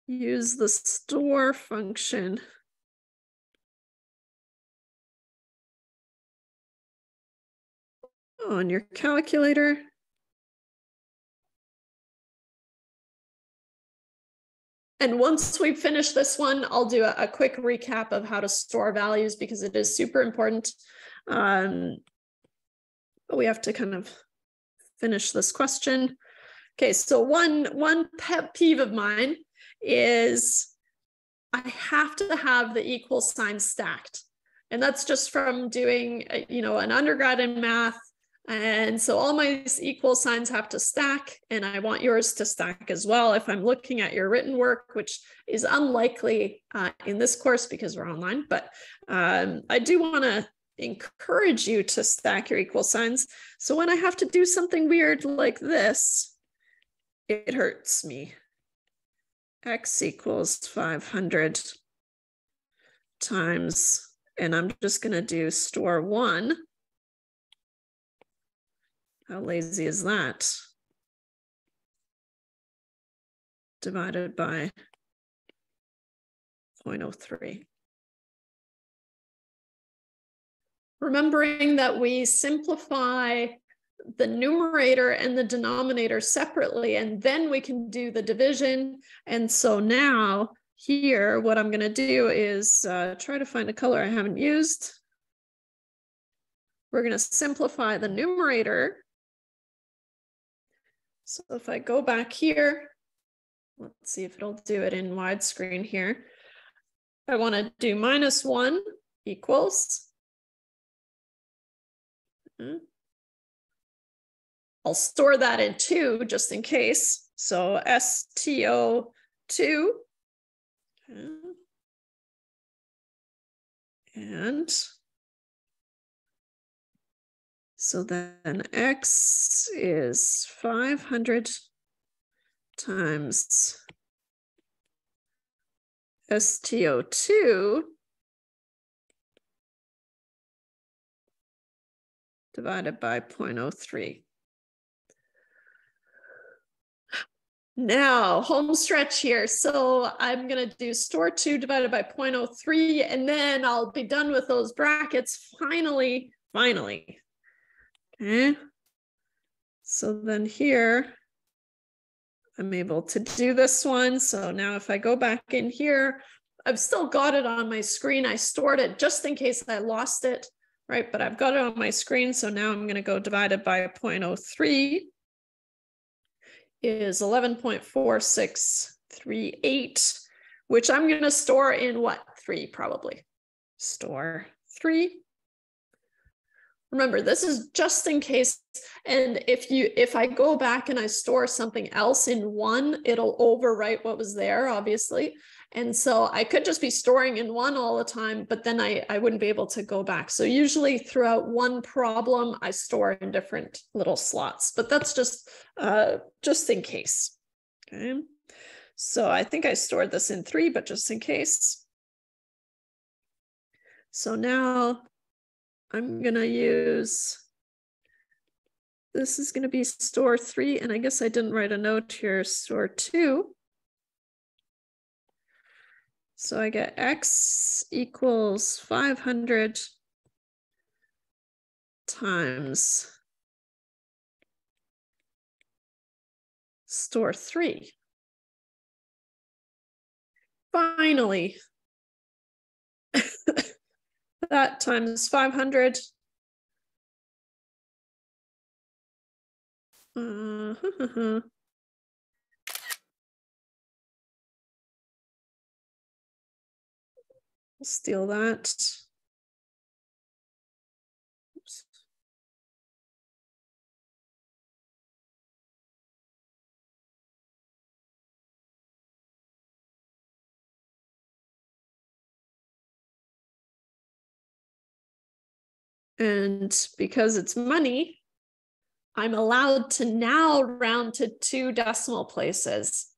use the store function on your calculator. And once we finish this one, I'll do a quick recap of how to store values, because it is super important. But we have to kind of finish this question. Okay, so one pet peeve of mine is I have to have the equal sign stacked. And that's just from doing, an undergrad in math. And so all my equal signs have to stack, and I want yours to stack as well if I'm looking at your written work, which is unlikely in this course because we're online. But I do want to encourage you to stack your equal signs. So when I have to do something weird like this, it hurts me. X equals 500 times, and I'm just going to do store 1. How lazy is that? Divided by 0.03. remembering that we simplify the numerator and the denominator separately, and then we can do the division. And so now here, what I'm going to do is try to find a color I haven't used. We're going to simplify the numerator. So if I go back here, let's see if it'll do it in widescreen here. I want to do -1 equals. I'll store that in 2 just in case. So STO2. And so then X is 500 times STO2 divided by 0.03. Now, home stretch here. So I'm going to do store 2 divided by 0.03, and then I'll be done with those brackets finally. Okay. So then here, I'm able to do this one. So now if I go back in here, I've still got it on my screen. I stored it just in case I lost it, right? But I've got it on my screen. So now I'm going to go divided by 0.03 is 11.4638, which I'm going to store in what? 3 probably. Store 3. Remember, this is just in case, and if I go back and I store something else in 1, it'll overwrite what was there, obviously. And so I could just be storing in 1 all the time, but then I wouldn't be able to go back. So usually throughout one problem, I store in different little slots, but that's just in case. Okay. So I think I stored this in 3, but just in case. So now I'm going to use, this is going to be store 3, and I guess I didn't write a note here, store 2. So I get X equals 500 times store 3. Finally, that times 500. I'll steal that. Oops. And because it's money, I'm allowed to now round to 2 decimal places,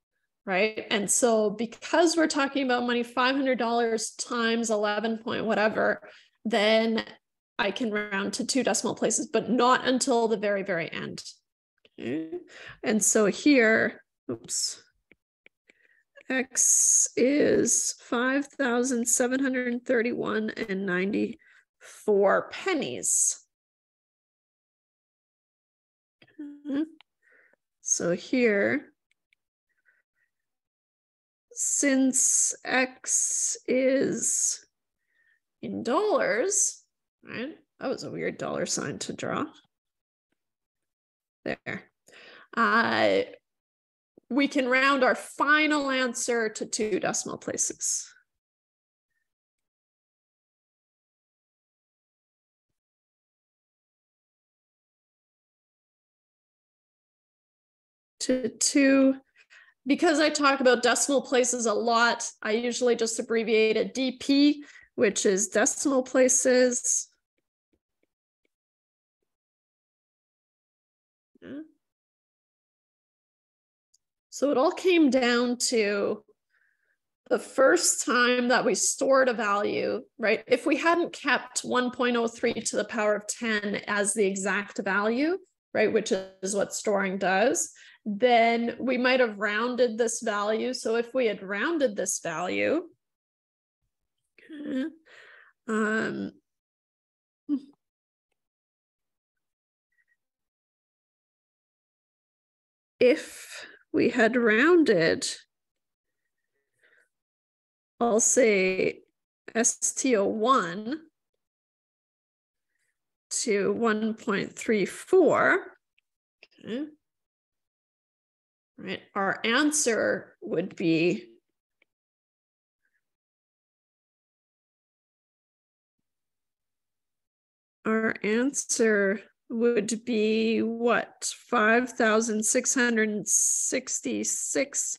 right? And so because we're talking about money, $500 times 11 point whatever, then I can round to 2 decimal places, but not until the very, very end. Okay. And so here, oops, X is 5,731.94 pennies. So here, since X is in dollars, right? That was a weird dollar sign to draw. There. We can round our final answer to 2 decimal places. To 2. Because I talk about decimal places a lot, I usually just abbreviate it DP, which is decimal places. Yeah. So it all came down to the first time that we stored a value, right? If we hadn't kept 1.03 to the power of 10 as the exact value, right, which is what storing does, then we might have rounded this value. So if we had rounded this value, if we had rounded, I'll say STO1 to 1.34, okay, right, our answer would be what? 5,666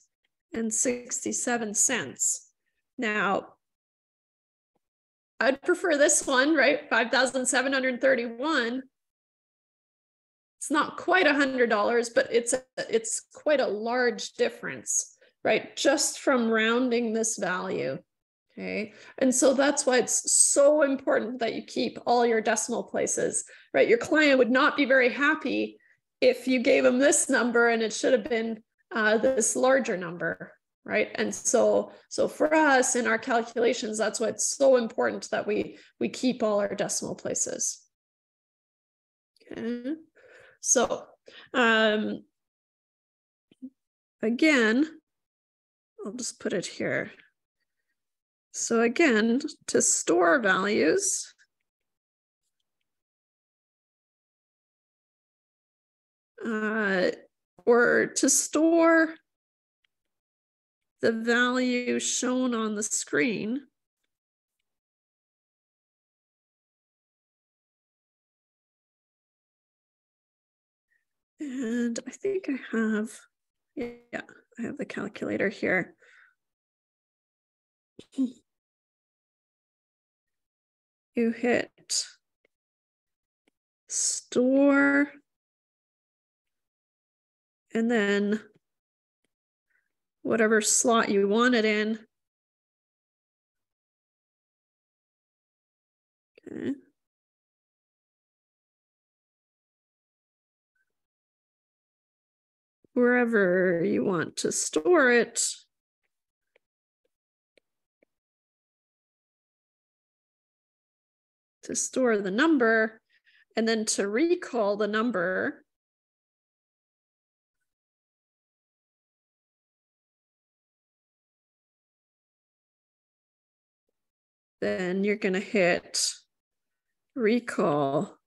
and 67 cents. Now, I'd prefer this one, right? 5,731. It's not quite $100, but it's quite a large difference, right? Just from rounding this value. Okay, and so that's why it's so important that you keep all your decimal places, right? Your client would not be very happy if you gave them this number and it should have been this larger number, right? And so for us in our calculations, that's why it's so important that we keep all our decimal places. Okay, so again, I'll just put it here. So again, to store values, or to store the value shown on the screen, and I think I have, yeah, I have the calculator here. You hit store and then whatever slot you want it in. Okay. Wherever you want to store it. To store the number, and then to recall the number, then you're going to hit recall.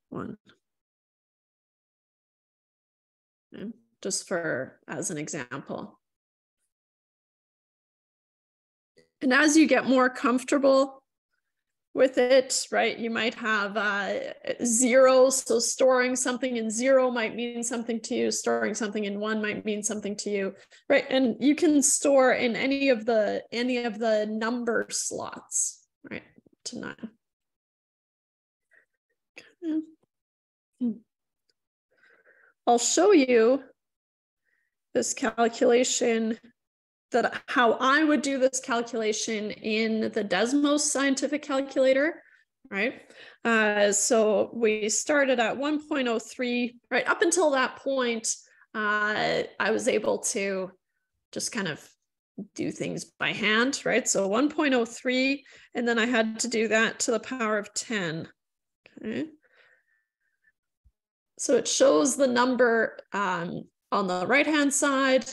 One. And just as an example. And as you get more comfortable with it, right, you might have zero. So storing something in 0 might mean something to you. Storing something in 1 might mean something to you, right? And you can store in any of the number slots, right, to 9. Okay. I'll show you this calculation, that how I would do this calculation in the Desmos scientific calculator, right? So we started at 1.03, right? Up until that point, I was able to just kind of do things by hand, right? So 1.03, and then I had to do that to the power of 10, okay? So it shows the number on the right-hand side,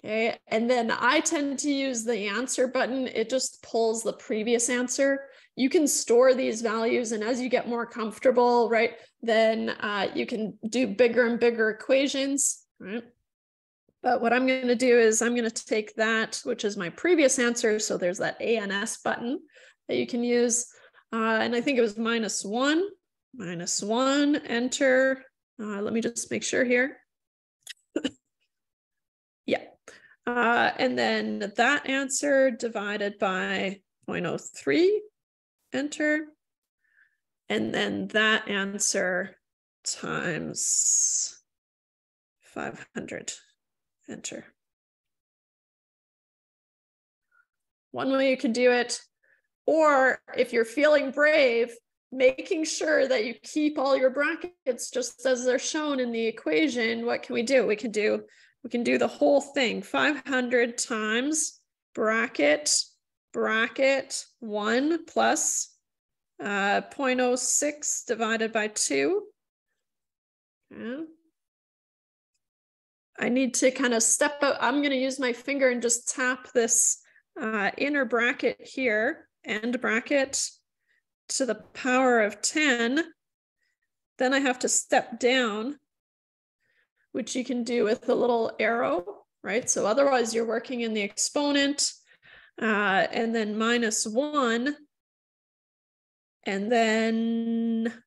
okay? And then I tend to use the answer button. It just pulls the previous answer. You can store these values, and as you get more comfortable, right, then you can do bigger and bigger equations, right? But what I'm going to do is I'm going to take that, which is my previous answer. So there's that ANS button that you can use. And I think it was -1, enter. Let me just make sure here. Yeah. And then that answer divided by 0.03, enter. And then that answer times 500, enter. One way you can do it, or if you're feeling brave, making sure that you keep all your brackets just as they're shown in the equation. What can we do? We can do the whole thing. 500 times bracket, bracket 1 plus 0.06 divided by 2. Okay. I need to kind of step out. I'm going to use my finger and just tap this inner bracket here, end bracket to the power of 10. Then I have to step down, which you can do with a little arrow, right? So otherwise you're working in the exponent, and then -1, and then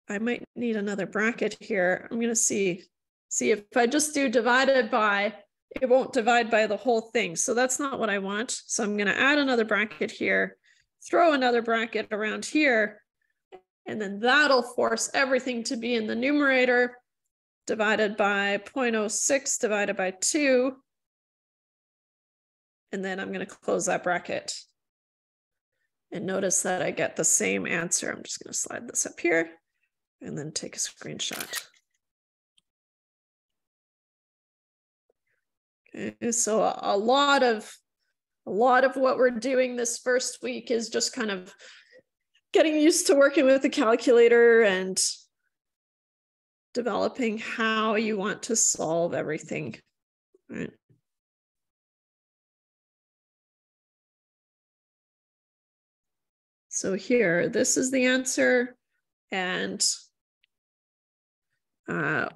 I might need another bracket here. I'm gonna see if I just do divided by, it won't divide by the whole thing. So that's not what I want. So I'm gonna add another bracket here, throw another bracket around here, and then that'll force everything to be in the numerator, divided by 0.06 divided by 2. And then I'm gonna close that bracket. And notice that I get the same answer. I'm just gonna slide this up here and then take a screenshot. Okay, so a lot of what we're doing this first week is just kind of getting used to working with the calculator and developing how you want to solve everything. Right. So here, this is the answer, and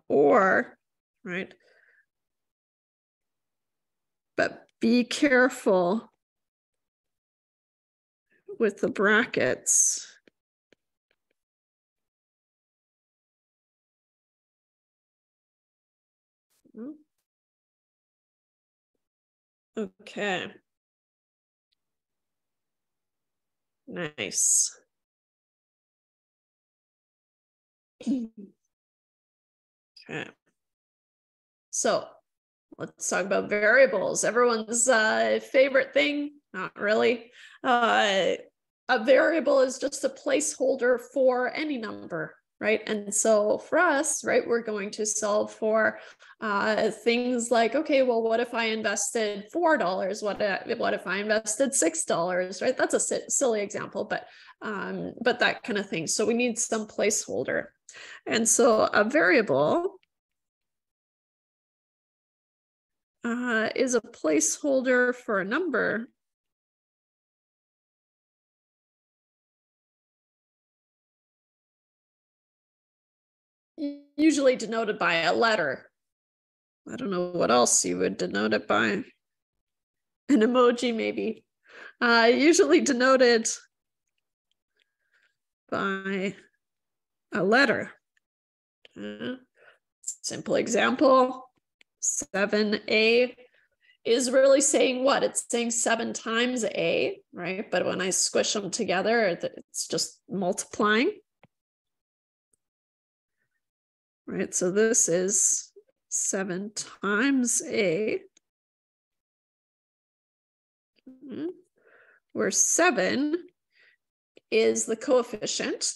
or, right? But be careful with the brackets. Okay. Nice. Okay. So let's talk about variables. Everyone's favorite thing, not really. A variable is just a placeholder for any number, right? And so for us, right, we're going to solve for things like, okay, well, what if I invested $4? What if I invested $6, right? That's a silly example, but that kind of thing. So we need some placeholder. And so a variable is a placeholder for a number. Usually denoted by a letter. I don't know what else you would denote it by. An emoji, maybe. Usually denoted by a letter. Simple example, 7a is really saying what? It's saying 7 times a, right? But when I squish them together, it's just multiplying. Right, so this is 7 times a, where 7 is the coefficient.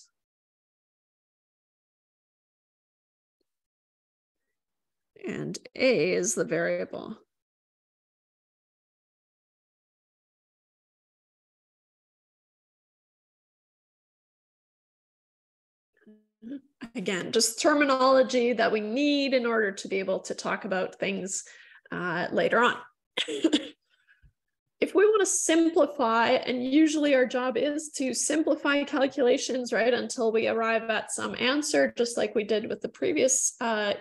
And a is the variable. Again, just terminology that we need in order to be able to talk about things later on. If we want to simplify, and usually our job is to simplify calculations, right, until we arrive at some answer, just like we did with the previous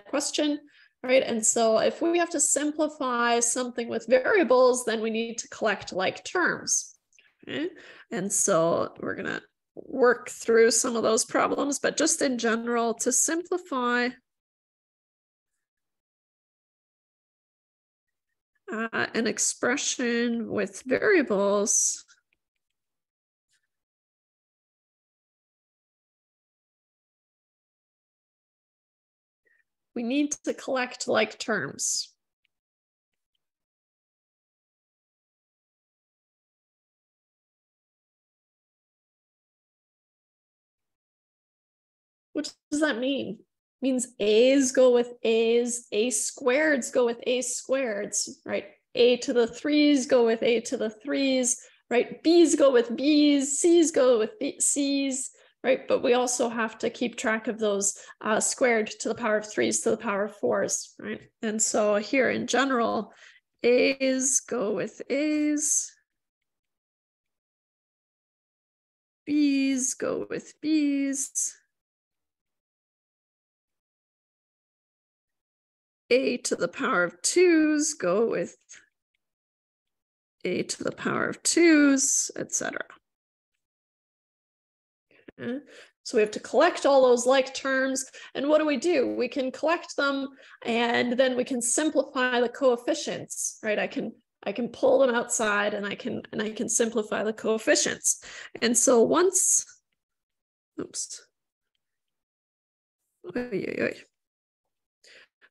question, right? And so if we have to simplify something with variables, then we need to collect like terms. Okay? And so we're going to work through some of those problems, but just in general, to simplify an expression with variables, we need to collect like terms. What does that mean? means a's go with a's, a squareds go with a squareds, right? A to the 3's go with a to the 3's, right? B's go with b's, c's go with c's, right? But we also have to keep track of those squared to the power of 3's to the power of 4's, right? And so here in general, a's go with a's, b's go with b's, a to the power of 2's go with a to the power of 2's, etc. Okay. So we have to collect all those like terms. And what do? We can collect them and then we can simplify the coefficients, right? I can pull them outside and I can simplify the coefficients. And so once, oops.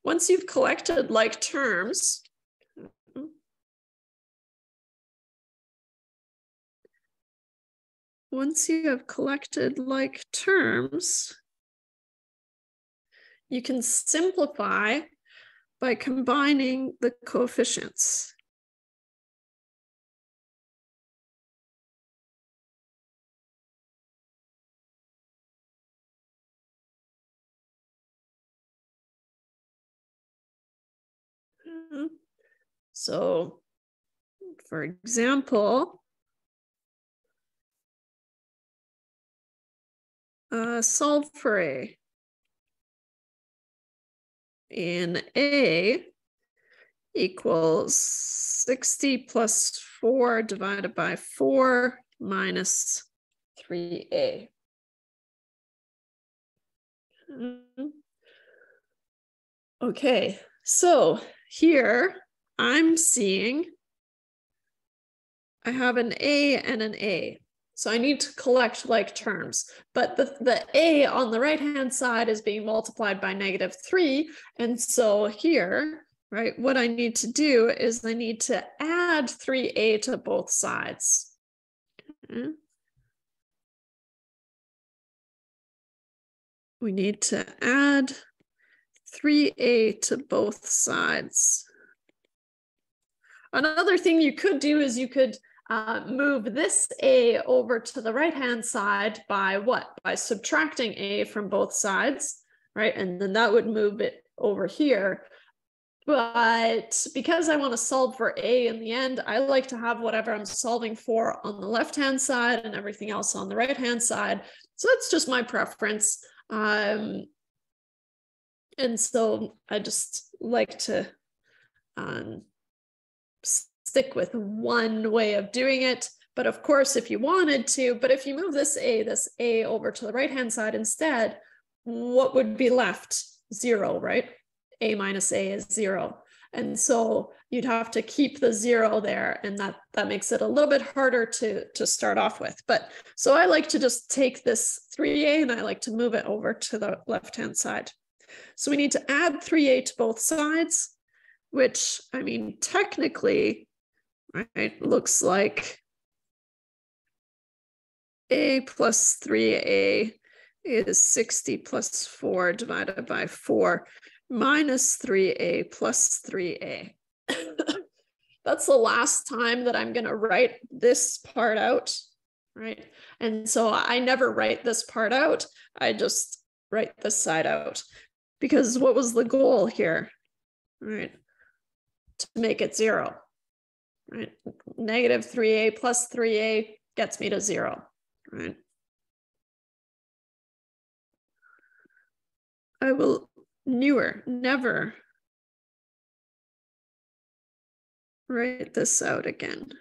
Once you've collected like terms, once you have collected like terms, you can simplify by combining the coefficients. So, for example, solve for A. In A equals 60 plus 4 divided by 4 minus 3A. Okay, so here I'm seeing I have an A and an A. So I need to collect like terms, but the A on the right-hand side is being multiplied by -3. And so here, right, what I need to do is I need to add 3A to both sides. Okay. We need to add 3A to both sides. Another thing you could do is you could move this A over to the right-hand side by what? By subtracting A from both sides, right? And then that would move it over here. But because I want to solve for A in the end, I like to have whatever I'm solving for on the left-hand side and everything else on the right-hand side. So that's just my preference. And so I just like to stick with one way of doing it. But of course, if you wanted to, but if you move this A over to the right-hand side instead, what would be left? 0, right? A minus A is 0. And so you'd have to keep the 0 there. And that makes it a little bit harder to start off with. But so I like to just take this 3A and I like to move it over to the left-hand side. So we need to add 3A to both sides, which, I mean, technically, right, looks like A plus 3A is 60 plus 4 divided by 4 minus 3A plus 3A. That's the last time that I'm going to write this part out, right? And so I never write this part out. I just write this side out. Because what was the goal here, right? To make it 0, right? Negative 3A plus 3A gets me to 0, right? I will never write this out again.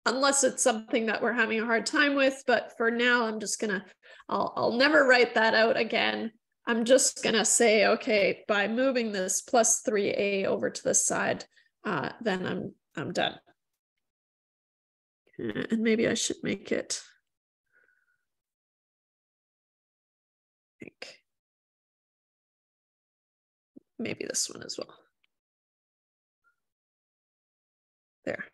Unless it's something that we're having a hard time with, but for now, I'm just gonna, I'll never write that out again. I'm just gonna say, okay, by moving this plus 3A over to this side, then I'm done. And maybe I should make it, I think, maybe this one as well. There.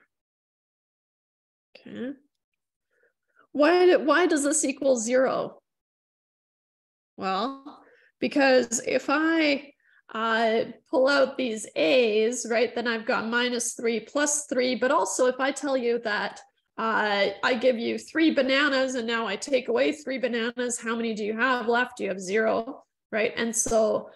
Okay. Why does this equal 0? Well, because if I pull out these A's, right, then I've got -3 plus 3. But also if I tell you that I give you 3 bananas and now I take away 3 bananas, how many do you have left? You have 0, right? And so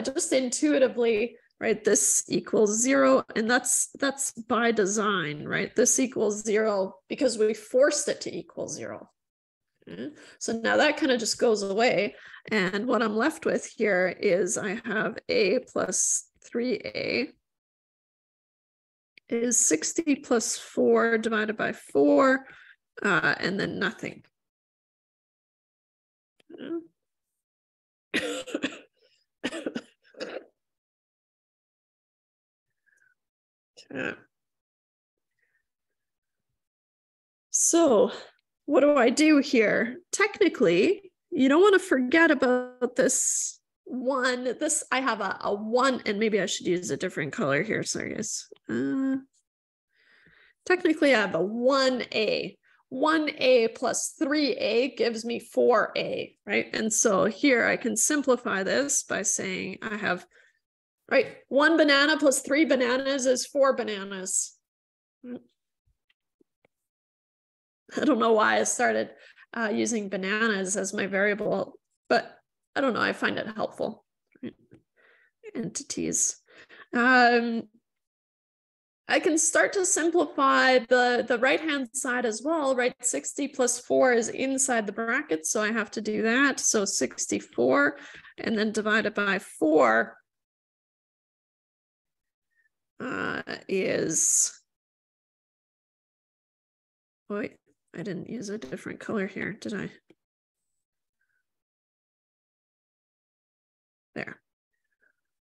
just intuitively, right, this equals 0, and that's by design, right? This equals 0 because we forced it to equal 0. Okay. So now that kind of just goes away, and what I'm left with here is I have a plus 3a is 60 plus 4 divided by 4, and then nothing. So what do I do here? Technically, you don't want to forget about this 1. I have a 1, and maybe I should use a different color here. Sorry, guys. Technically, I have a 1a. 1a plus 3a gives me 4a, right? And so here I can simplify this by saying I have, right, 1 banana plus 3 bananas is 4 bananas. I don't know why I started using bananas as my variable, but I don't know, I find it helpful. Right? Entities. I can start to simplify the right-hand side as well, right? 60 plus 4 is inside the bracket, so I have to do that. So 64, and then divided by 4 is, wait, I didn't use a different color here, did I? There.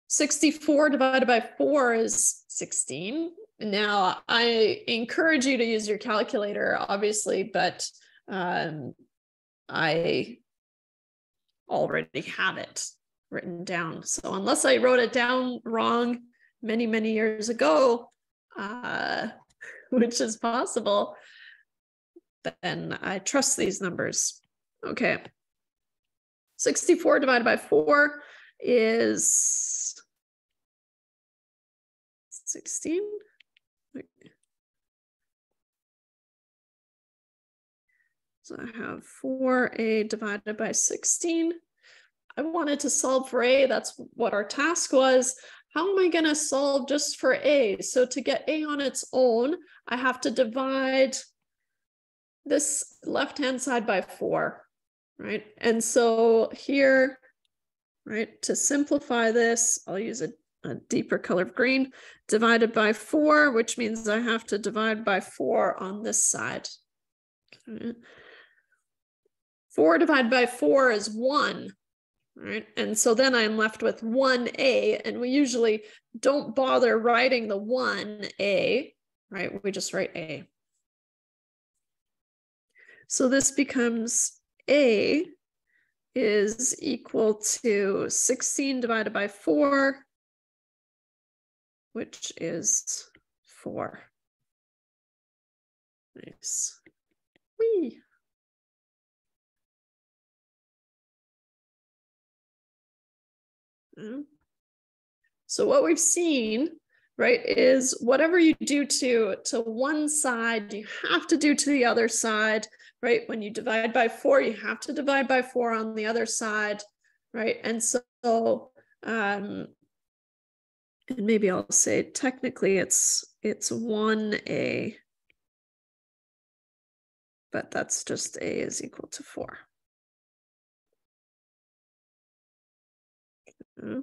64 divided by 4 is 16. Now, I encourage you to use your calculator, obviously, but I already have it written down. So unless I wrote it down wrong many, many years ago, which is possible, then I trust these numbers. Okay. 64 divided by 4 is 16. So I have 4a divided by 16. I wanted to solve for a. That's what our task was. How am I going to solve just for a? So to get a on its own, I have to divide this left-hand side by 4, right? And so here, right, to simplify this, I'll use a deeper color of green, divided by 4, which means I have to divide by 4 on this side. Okay. 4 divided by 4 is 1, right? And so then I'm left with 1a, and we usually don't bother writing the 1a, right? We just write a. So this becomes a is equal to 16 divided by 4, which is 4. Nice. Whee. So what we've seen, right, is whatever you do to one side, you have to do to the other side, right? When you divide by 4, you have to divide by 4 on the other side, right? And so, and maybe I'll say technically it's 1a, but that's just a is equal to 4. Okay.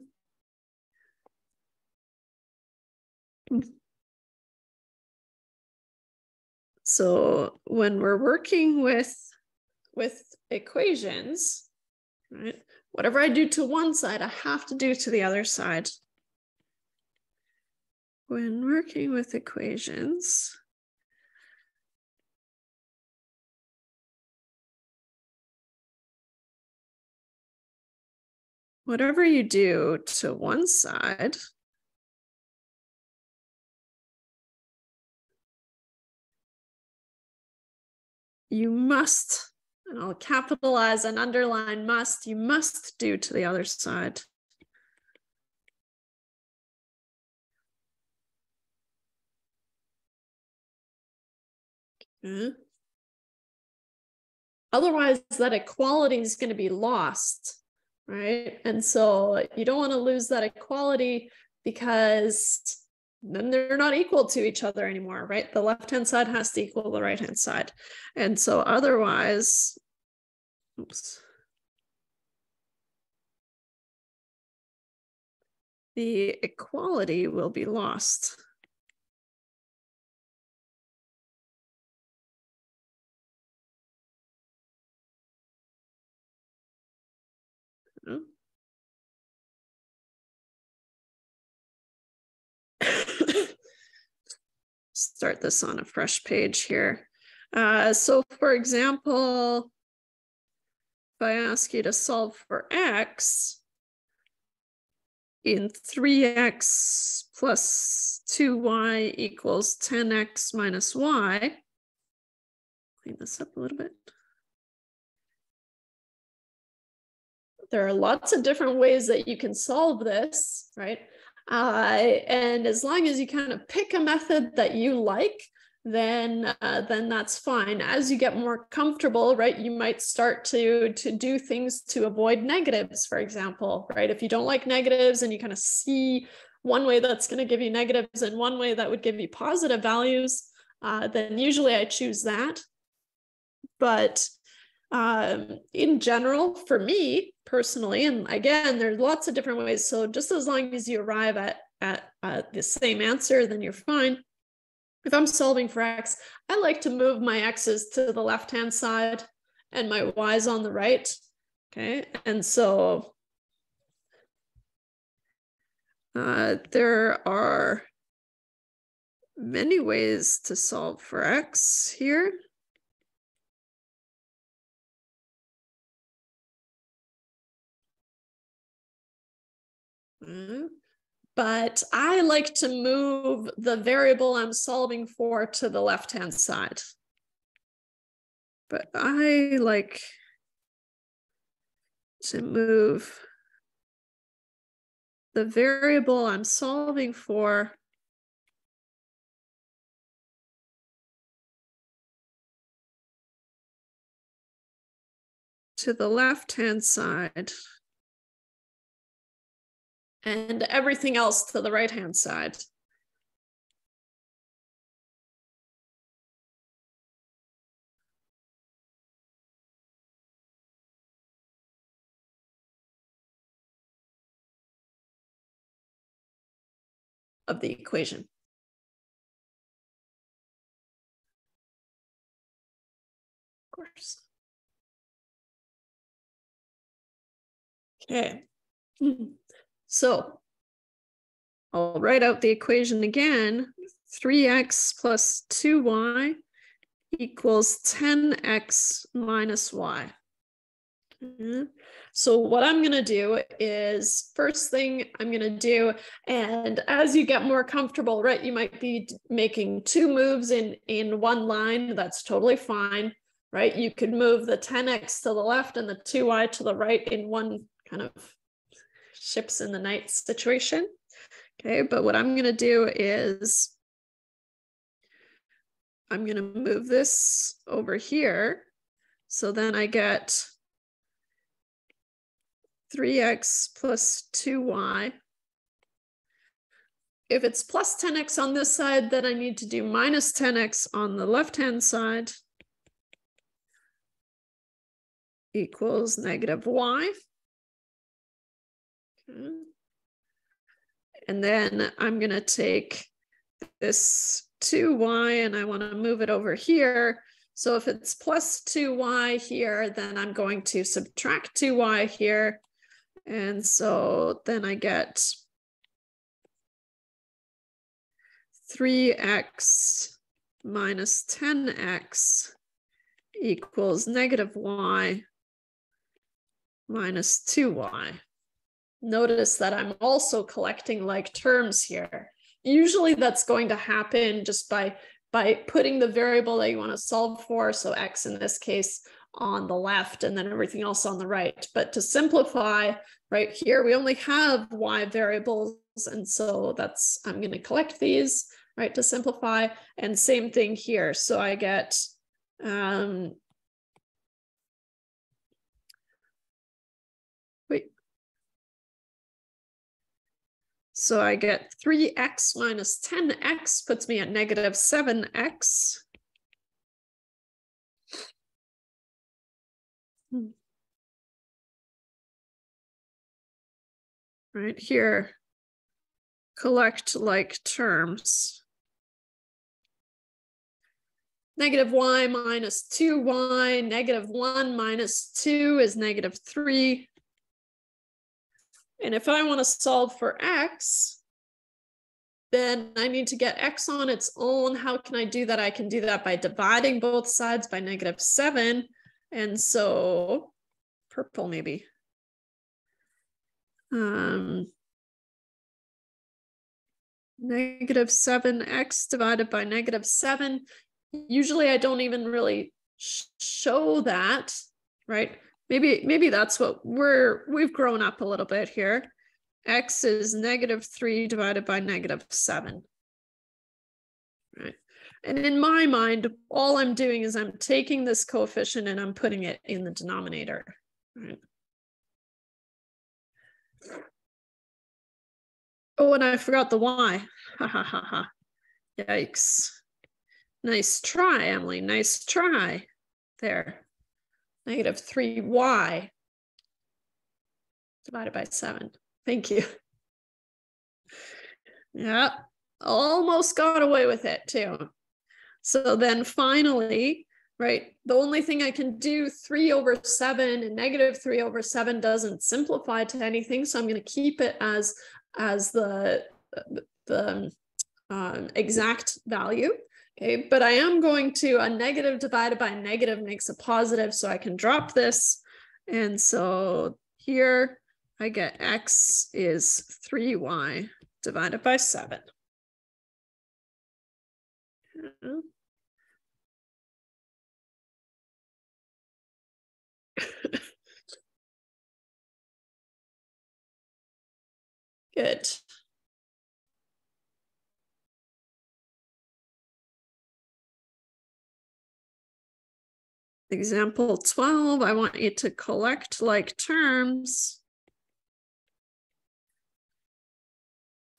So when we're working with equations, right, whatever I do to one side, I have to do to the other side. When working with equations, whatever you do to one side, you must And I'll capitalize and underline must. You must do to the other side. Okay. Otherwise, that equality is going to be lost, right? And so you don't want to lose that equality because then they're not equal to each other anymore, right? The left-hand side has to equal the right-hand side. And so otherwise, oops. The equality will be lost. Start this on a fresh page here. So for example, if I ask you to solve for x in 3x plus 2y equals 10x minus y, clean this up a little bit. There are lots of different ways that you can solve this, right? And as long as you kind of pick a method that you like, then that's fine. As you get more comfortable, right, you might start to do things to avoid negatives, for example, right? If you don't like negatives and you kind of see one way that's going to give you negatives and one way that would give you positive values, then usually I choose that. But in general, for me personally, and again, there's lots of different ways. So just as long as you arrive at the same answer, then you're fine. If I'm solving for x, I like to move my x's to the left-hand side and my y's on the right. Okay, and so there are many ways to solve for x here. But I like to move the variable I'm solving for to the left-hand side. But I like to move the variable I'm solving for to the left-hand side and everything else to the right-hand side. Of the equation. Of course. Okay. So I'll write out the equation again. 3x plus 2y equals 10x minus y. So what I'm going to do is, first thing I'm going to do, and as you get more comfortable, right, you might be making two moves in one line. That's totally fine, right? You could move the 10x to the left and the 2y to the right in one kind of ships in the night situation. Okay, but what I'm going to do is I'm going to move this over here. So then I get 3x plus 2y. If it's plus 10x on this side, then I need to do minus 10x on the left-hand side equals negative y. Okay. And then I'm going to take this 2y and I want to move it over here. So if it's plus 2y here, then I'm going to subtract 2y here. And so then I get 3x minus 10x equals negative y minus 2y. Notice that I'm also collecting like terms here. Usually that's going to happen just by putting the variable that you want to solve for, so x in this case, on the left and then everything else on the right. But to simplify, right here, we only have y variables. And so that's, I'm going to collect these, right, to simplify. And same thing here. So I get, so I get 3x minus 10x puts me at negative 7x. Right here, collect like terms. Negative y minus 2y, negative 1 minus 2 is negative 3. And if I want to solve for x, then I need to get x on its own. How can I do that? I can do that by dividing both sides by negative 7. And so, purple maybe. Negative 7x divided by negative 7. Usually I don't even really show that, right? Maybe that's what we've grown up a little bit here. X is negative 3 divided by negative 7. Right. And in my mind, all I'm doing is I'm taking this coefficient and I'm putting it in the denominator. Right. Oh, and I forgot the y. Ha ha ha ha. Yikes. Nice try, Emily. Nice try. There. Negative 3y divided by 7. Thank you. Yeah, almost got away with it too. So then finally, right, the only thing I can do 3 over 7 and negative 3 over 7 doesn't simplify to anything. So I'm going to keep it as the exact value. Okay, but I am going to, a negative divided by negative makes a positive, so I can drop this. And so here I get x is 3y divided by 7. Good. Example 12, I want you to collect like terms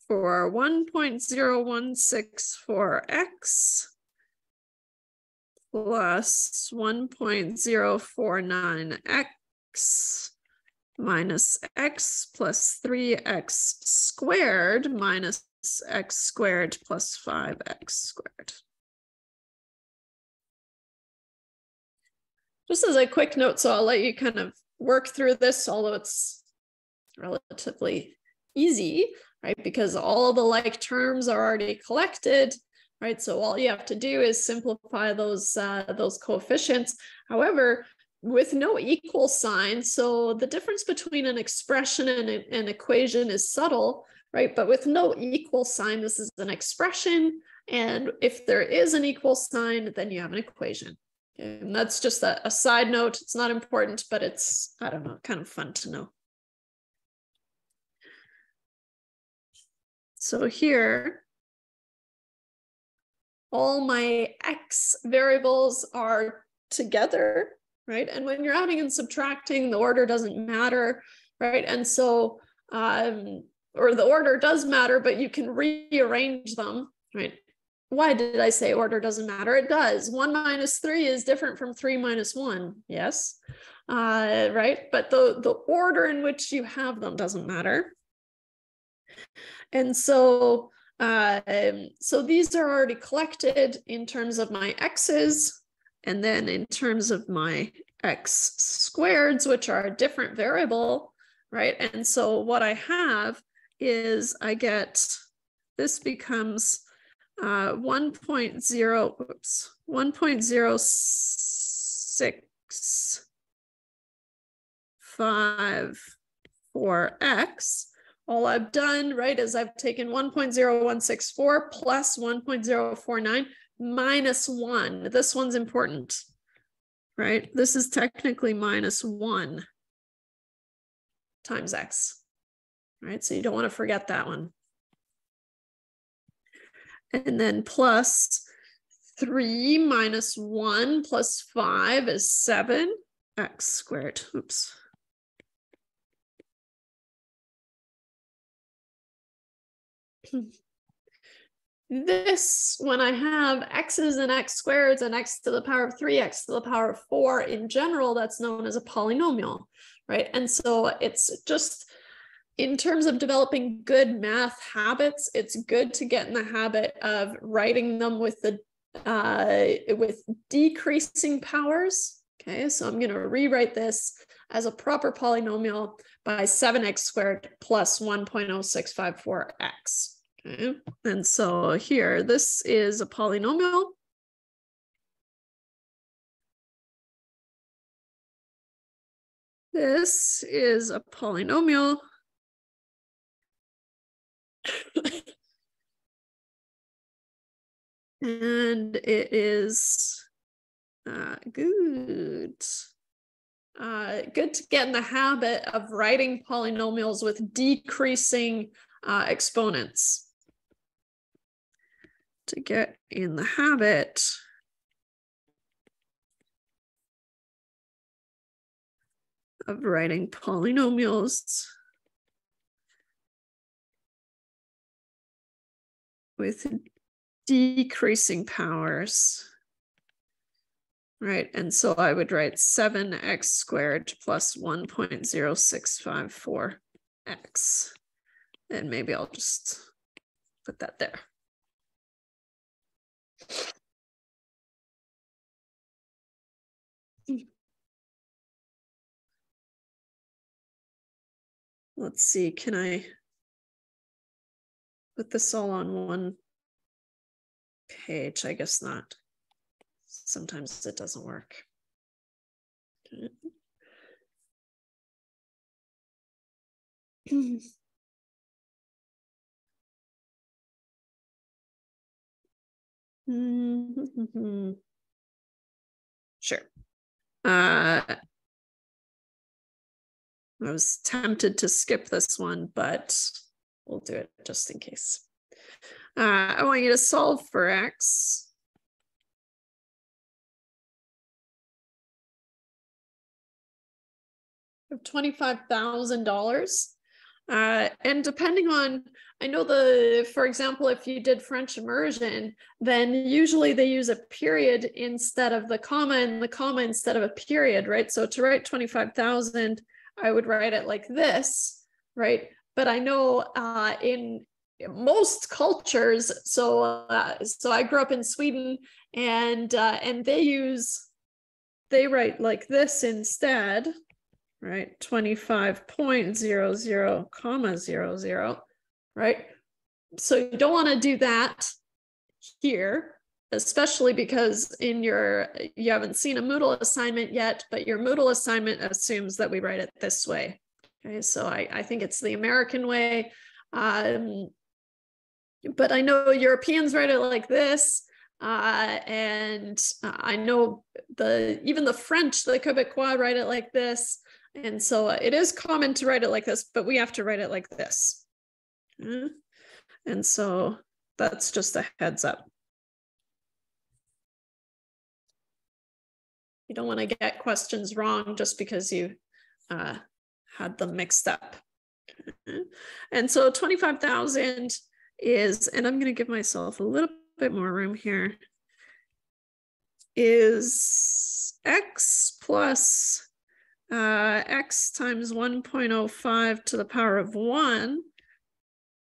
for 1.0164x plus 1.049x minus x plus 3x squared minus x squared plus 5x squared. Just as a quick note, so I'll let you kind of work through this, although it's relatively easy, right? Because all the like terms are already collected, right? So all you have to do is simplify those coefficients. However, with no equal sign, so the difference between an expression and an equation is subtle, right? But with no equal sign, this is an expression. And if there is an equal sign, then you have an equation. And that's just a side note. It's not important, but it's, I don't know, kind of fun to know. So here, all my x variables are together, right? And when you're adding and subtracting, the order doesn't matter, right? And so, or the order does matter, but you can rearrange them, right? Why did I say order doesn't matter? It does. 1 minus 3 is different from 3 minus 1. Yes, right? But the order in which you have them doesn't matter. And so, so these are already collected in terms of my x's, and then in terms of my x squareds, which are a different variable, right? And so what I have is I get, this becomes 1.0654x. All I've done, right, is I've taken 1.0164 plus 1.049 minus 1. This one's important, right? This is technically minus 1 times x, right? So you don't want to forget that one. And then plus 3 minus 1 plus 5 is 7x squared. Oops. This, when I have x's and x squareds and x to the power of 3, x to the power of 4 in general, that's known as a polynomial, right? And so it's just, in terms of developing good math habits, it's good to get in the habit of writing them with the with decreasing powers. Okay, so I'm going to rewrite this as a proper polynomial by 7x squared plus 1.0654x. Okay, and so here, this is a polynomial. This is a polynomial. And it is good to get in the habit of writing polynomials with decreasing exponents. To get in the habit of writing polynomials with decreasing powers, right? And so I would write 7x squared plus 1.0654x. And maybe I'll just put that there. Let's see, can I put this all on one page? I guess not. Sometimes it doesn't work. Sure. I was tempted to skip this one, but we'll do it just in case. I want you to solve for x. Of $25,000. And depending on, I know for example, if you did French immersion, then usually they use a period instead of the comma and the comma instead of a period, right? So to write 25,000, I would write it like this, right? But I know in most cultures, so I grew up in Sweden, and they write like this instead, right? 25.00 comma 00, right? So you don't want to do that here, especially because you haven't seen a Moodle assignment yet, but your Moodle assignment assumes that we write it this way. Okay, so I think it's the American way. But I know Europeans write it like this. And I know even the French, the Quebecois, write it like this. And so it is common to write it like this, but we have to write it like this. And so that's just a heads up. You don't want to get questions wrong just because you had them mixed up. And so 25,000 is, and I'm going to give myself a little bit more room here, is x plus x times 1.05 to the power of 1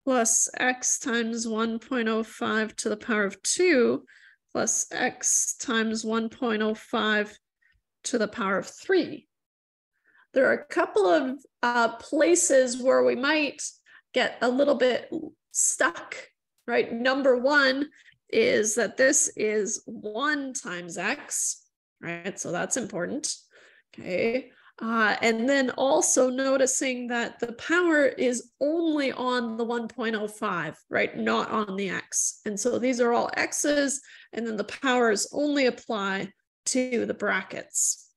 plus x times 1.05 to the power of 2 plus x times 1.05 to the power of 3. There are a couple of places where we might get a little bit stuck, right? Number one is that this is 1 times x, right? So that's important, okay? And then also noticing that the power is only on the 1.05, right? Not on the x. And so these are all x's, and then the powers only apply to the brackets.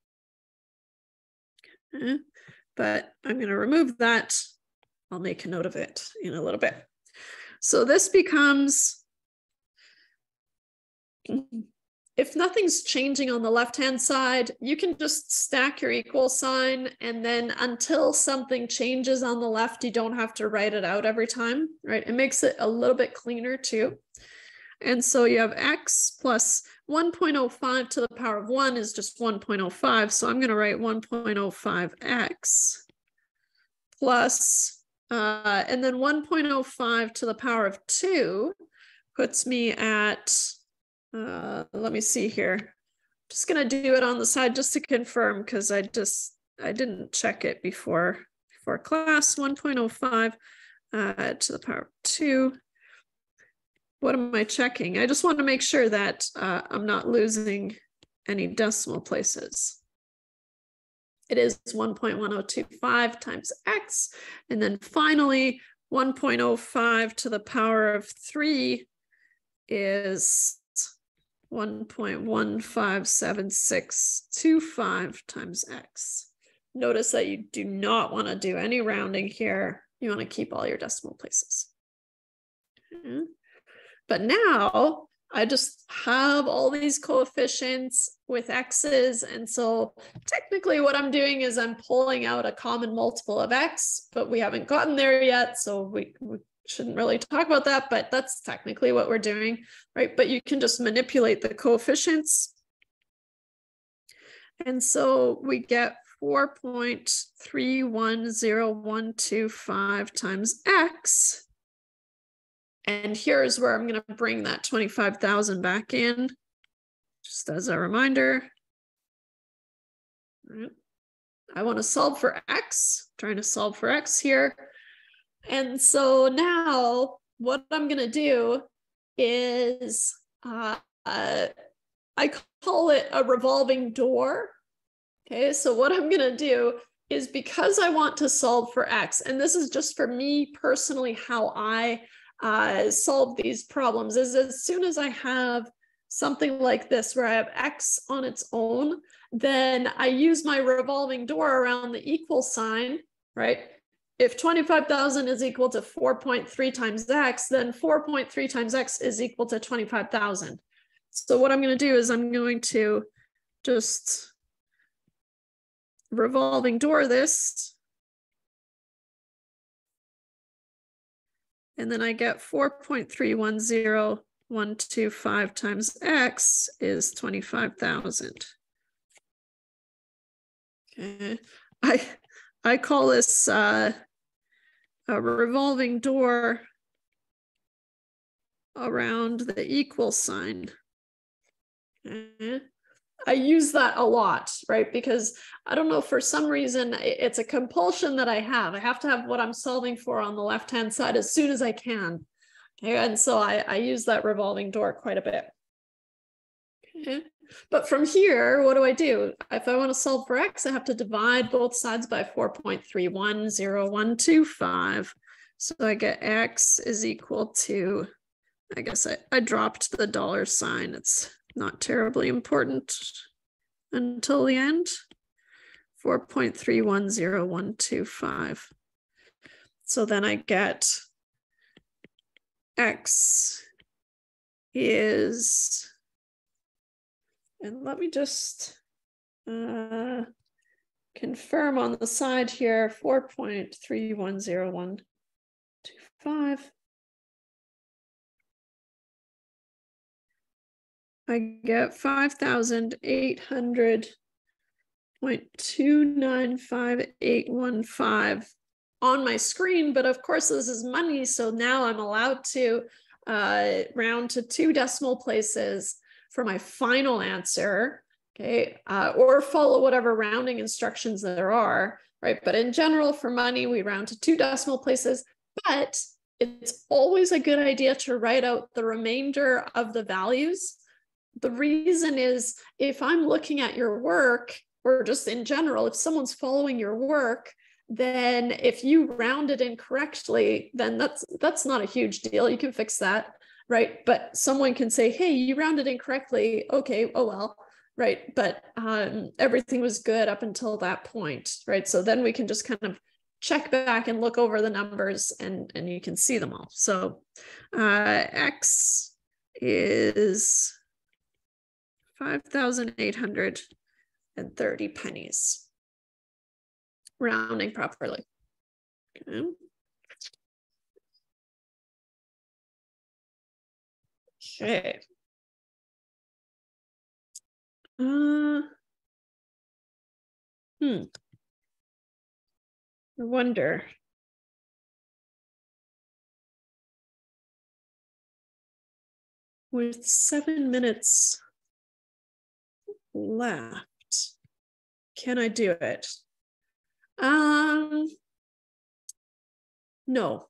But I'm going to remove that. I'll make a note of it in a little bit. So this becomes, if nothing's changing on the left-hand side, you can just stack your equal sign, and then until something changes on the left, you don't have to write it out every time, right? It makes it a little bit cleaner too. And so you have x plus 1.05 to the power of 1 is just 1.05. So I'm going to write 1.05x plus, and then 1.05 to the power of 2 puts me at, let me see here. I'm just going to do it on the side just to confirm, because I didn't check it before class. 1.05 to the power of 2. What am I checking? I just want to make sure that I'm not losing any decimal places. It is 1.1025 times x. And then finally, 1.05 to the power of 3 is 1.157625 times x. Notice that you do not want to do any rounding here. You want to keep all your decimal places. Okay. But now I just have all these coefficients with x's. And so technically what I'm doing is I'm pulling out a common multiple of x, but we haven't gotten there yet. So we shouldn't really talk about that, but that's technically what we're doing, right? But you can just manipulate the coefficients. And so we get 4.310125 times x. And here's where I'm going to bring that 25,000 back in, just as a reminder. Right. I want to solve for x, trying to solve for x here. And so now what I'm going to do is I call it a revolving door. Okay, so what I'm going to do is, because I want to solve for x, and this is just for me personally how I solve these problems, is as soon as I have something like this where I have x on its own, then I use my revolving door around the equal sign, right? If 25,000 is equal to 4.3 times x, then 4.3 times x is equal to 25,000. So what I'm going to do is I'm going to just revolving door this. And then I get 4.310125 times x is 25,000. Okay, I call this a revolving door around the equal sign. Okay. I use that a lot, right? Because I don't know, for some reason, it's a compulsion that I have. I have to have what I'm solving for on the left-hand side as soon as I can. Okay, and so I use that revolving door quite a bit. Okay. But from here, what do? If I want to solve for x, I have to divide both sides by 4.310125. So I get x is equal to, I guess I dropped the dollar sign. It's not terribly important until the end. 4.310125. So then I get x is, and let me just confirm on the side here, 4.310125. I get 5,800.295815 on my screen, but of course this is money, so now I'm allowed to round to 2 decimal places for my final answer, okay, or follow whatever rounding instructions there are, right? But in general, for money, we round to 2 decimal places, but it's always a good idea to write out the remainder of the values. The reason is, if I'm looking at your work, or just in general, if someone's following your work, then if you round it incorrectly, then that's not a huge deal. You can fix that, right? But someone can say, hey, you rounded incorrectly. Okay, oh well, right? But everything was good up until that point, right? So then we can just kind of check back and look over the numbers, and you can see them all. So X is 5,830 pennies, rounding properly. Okay. I wonder. With 7 minutes left, can I do it? No,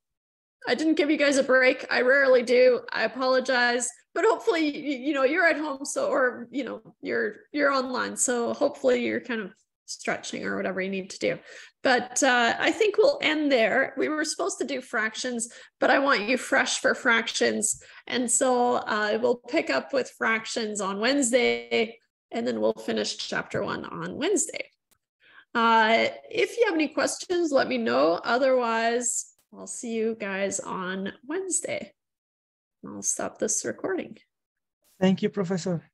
I didn't give you guys a break. I rarely do. I apologize, but hopefully, you know, you're at home, so, or, you know, you're online, so hopefully you're kind of stretching or whatever you need to do. But I think we'll end there. We were supposed to do fractions, but I want you fresh for fractions. And so we'll pick up with fractions on Wednesday, and then we'll finish chapter 1 on Wednesday. If you have any questions, let me know. Otherwise, I'll see you guys on Wednesday. I'll stop this recording. Thank you, Professor.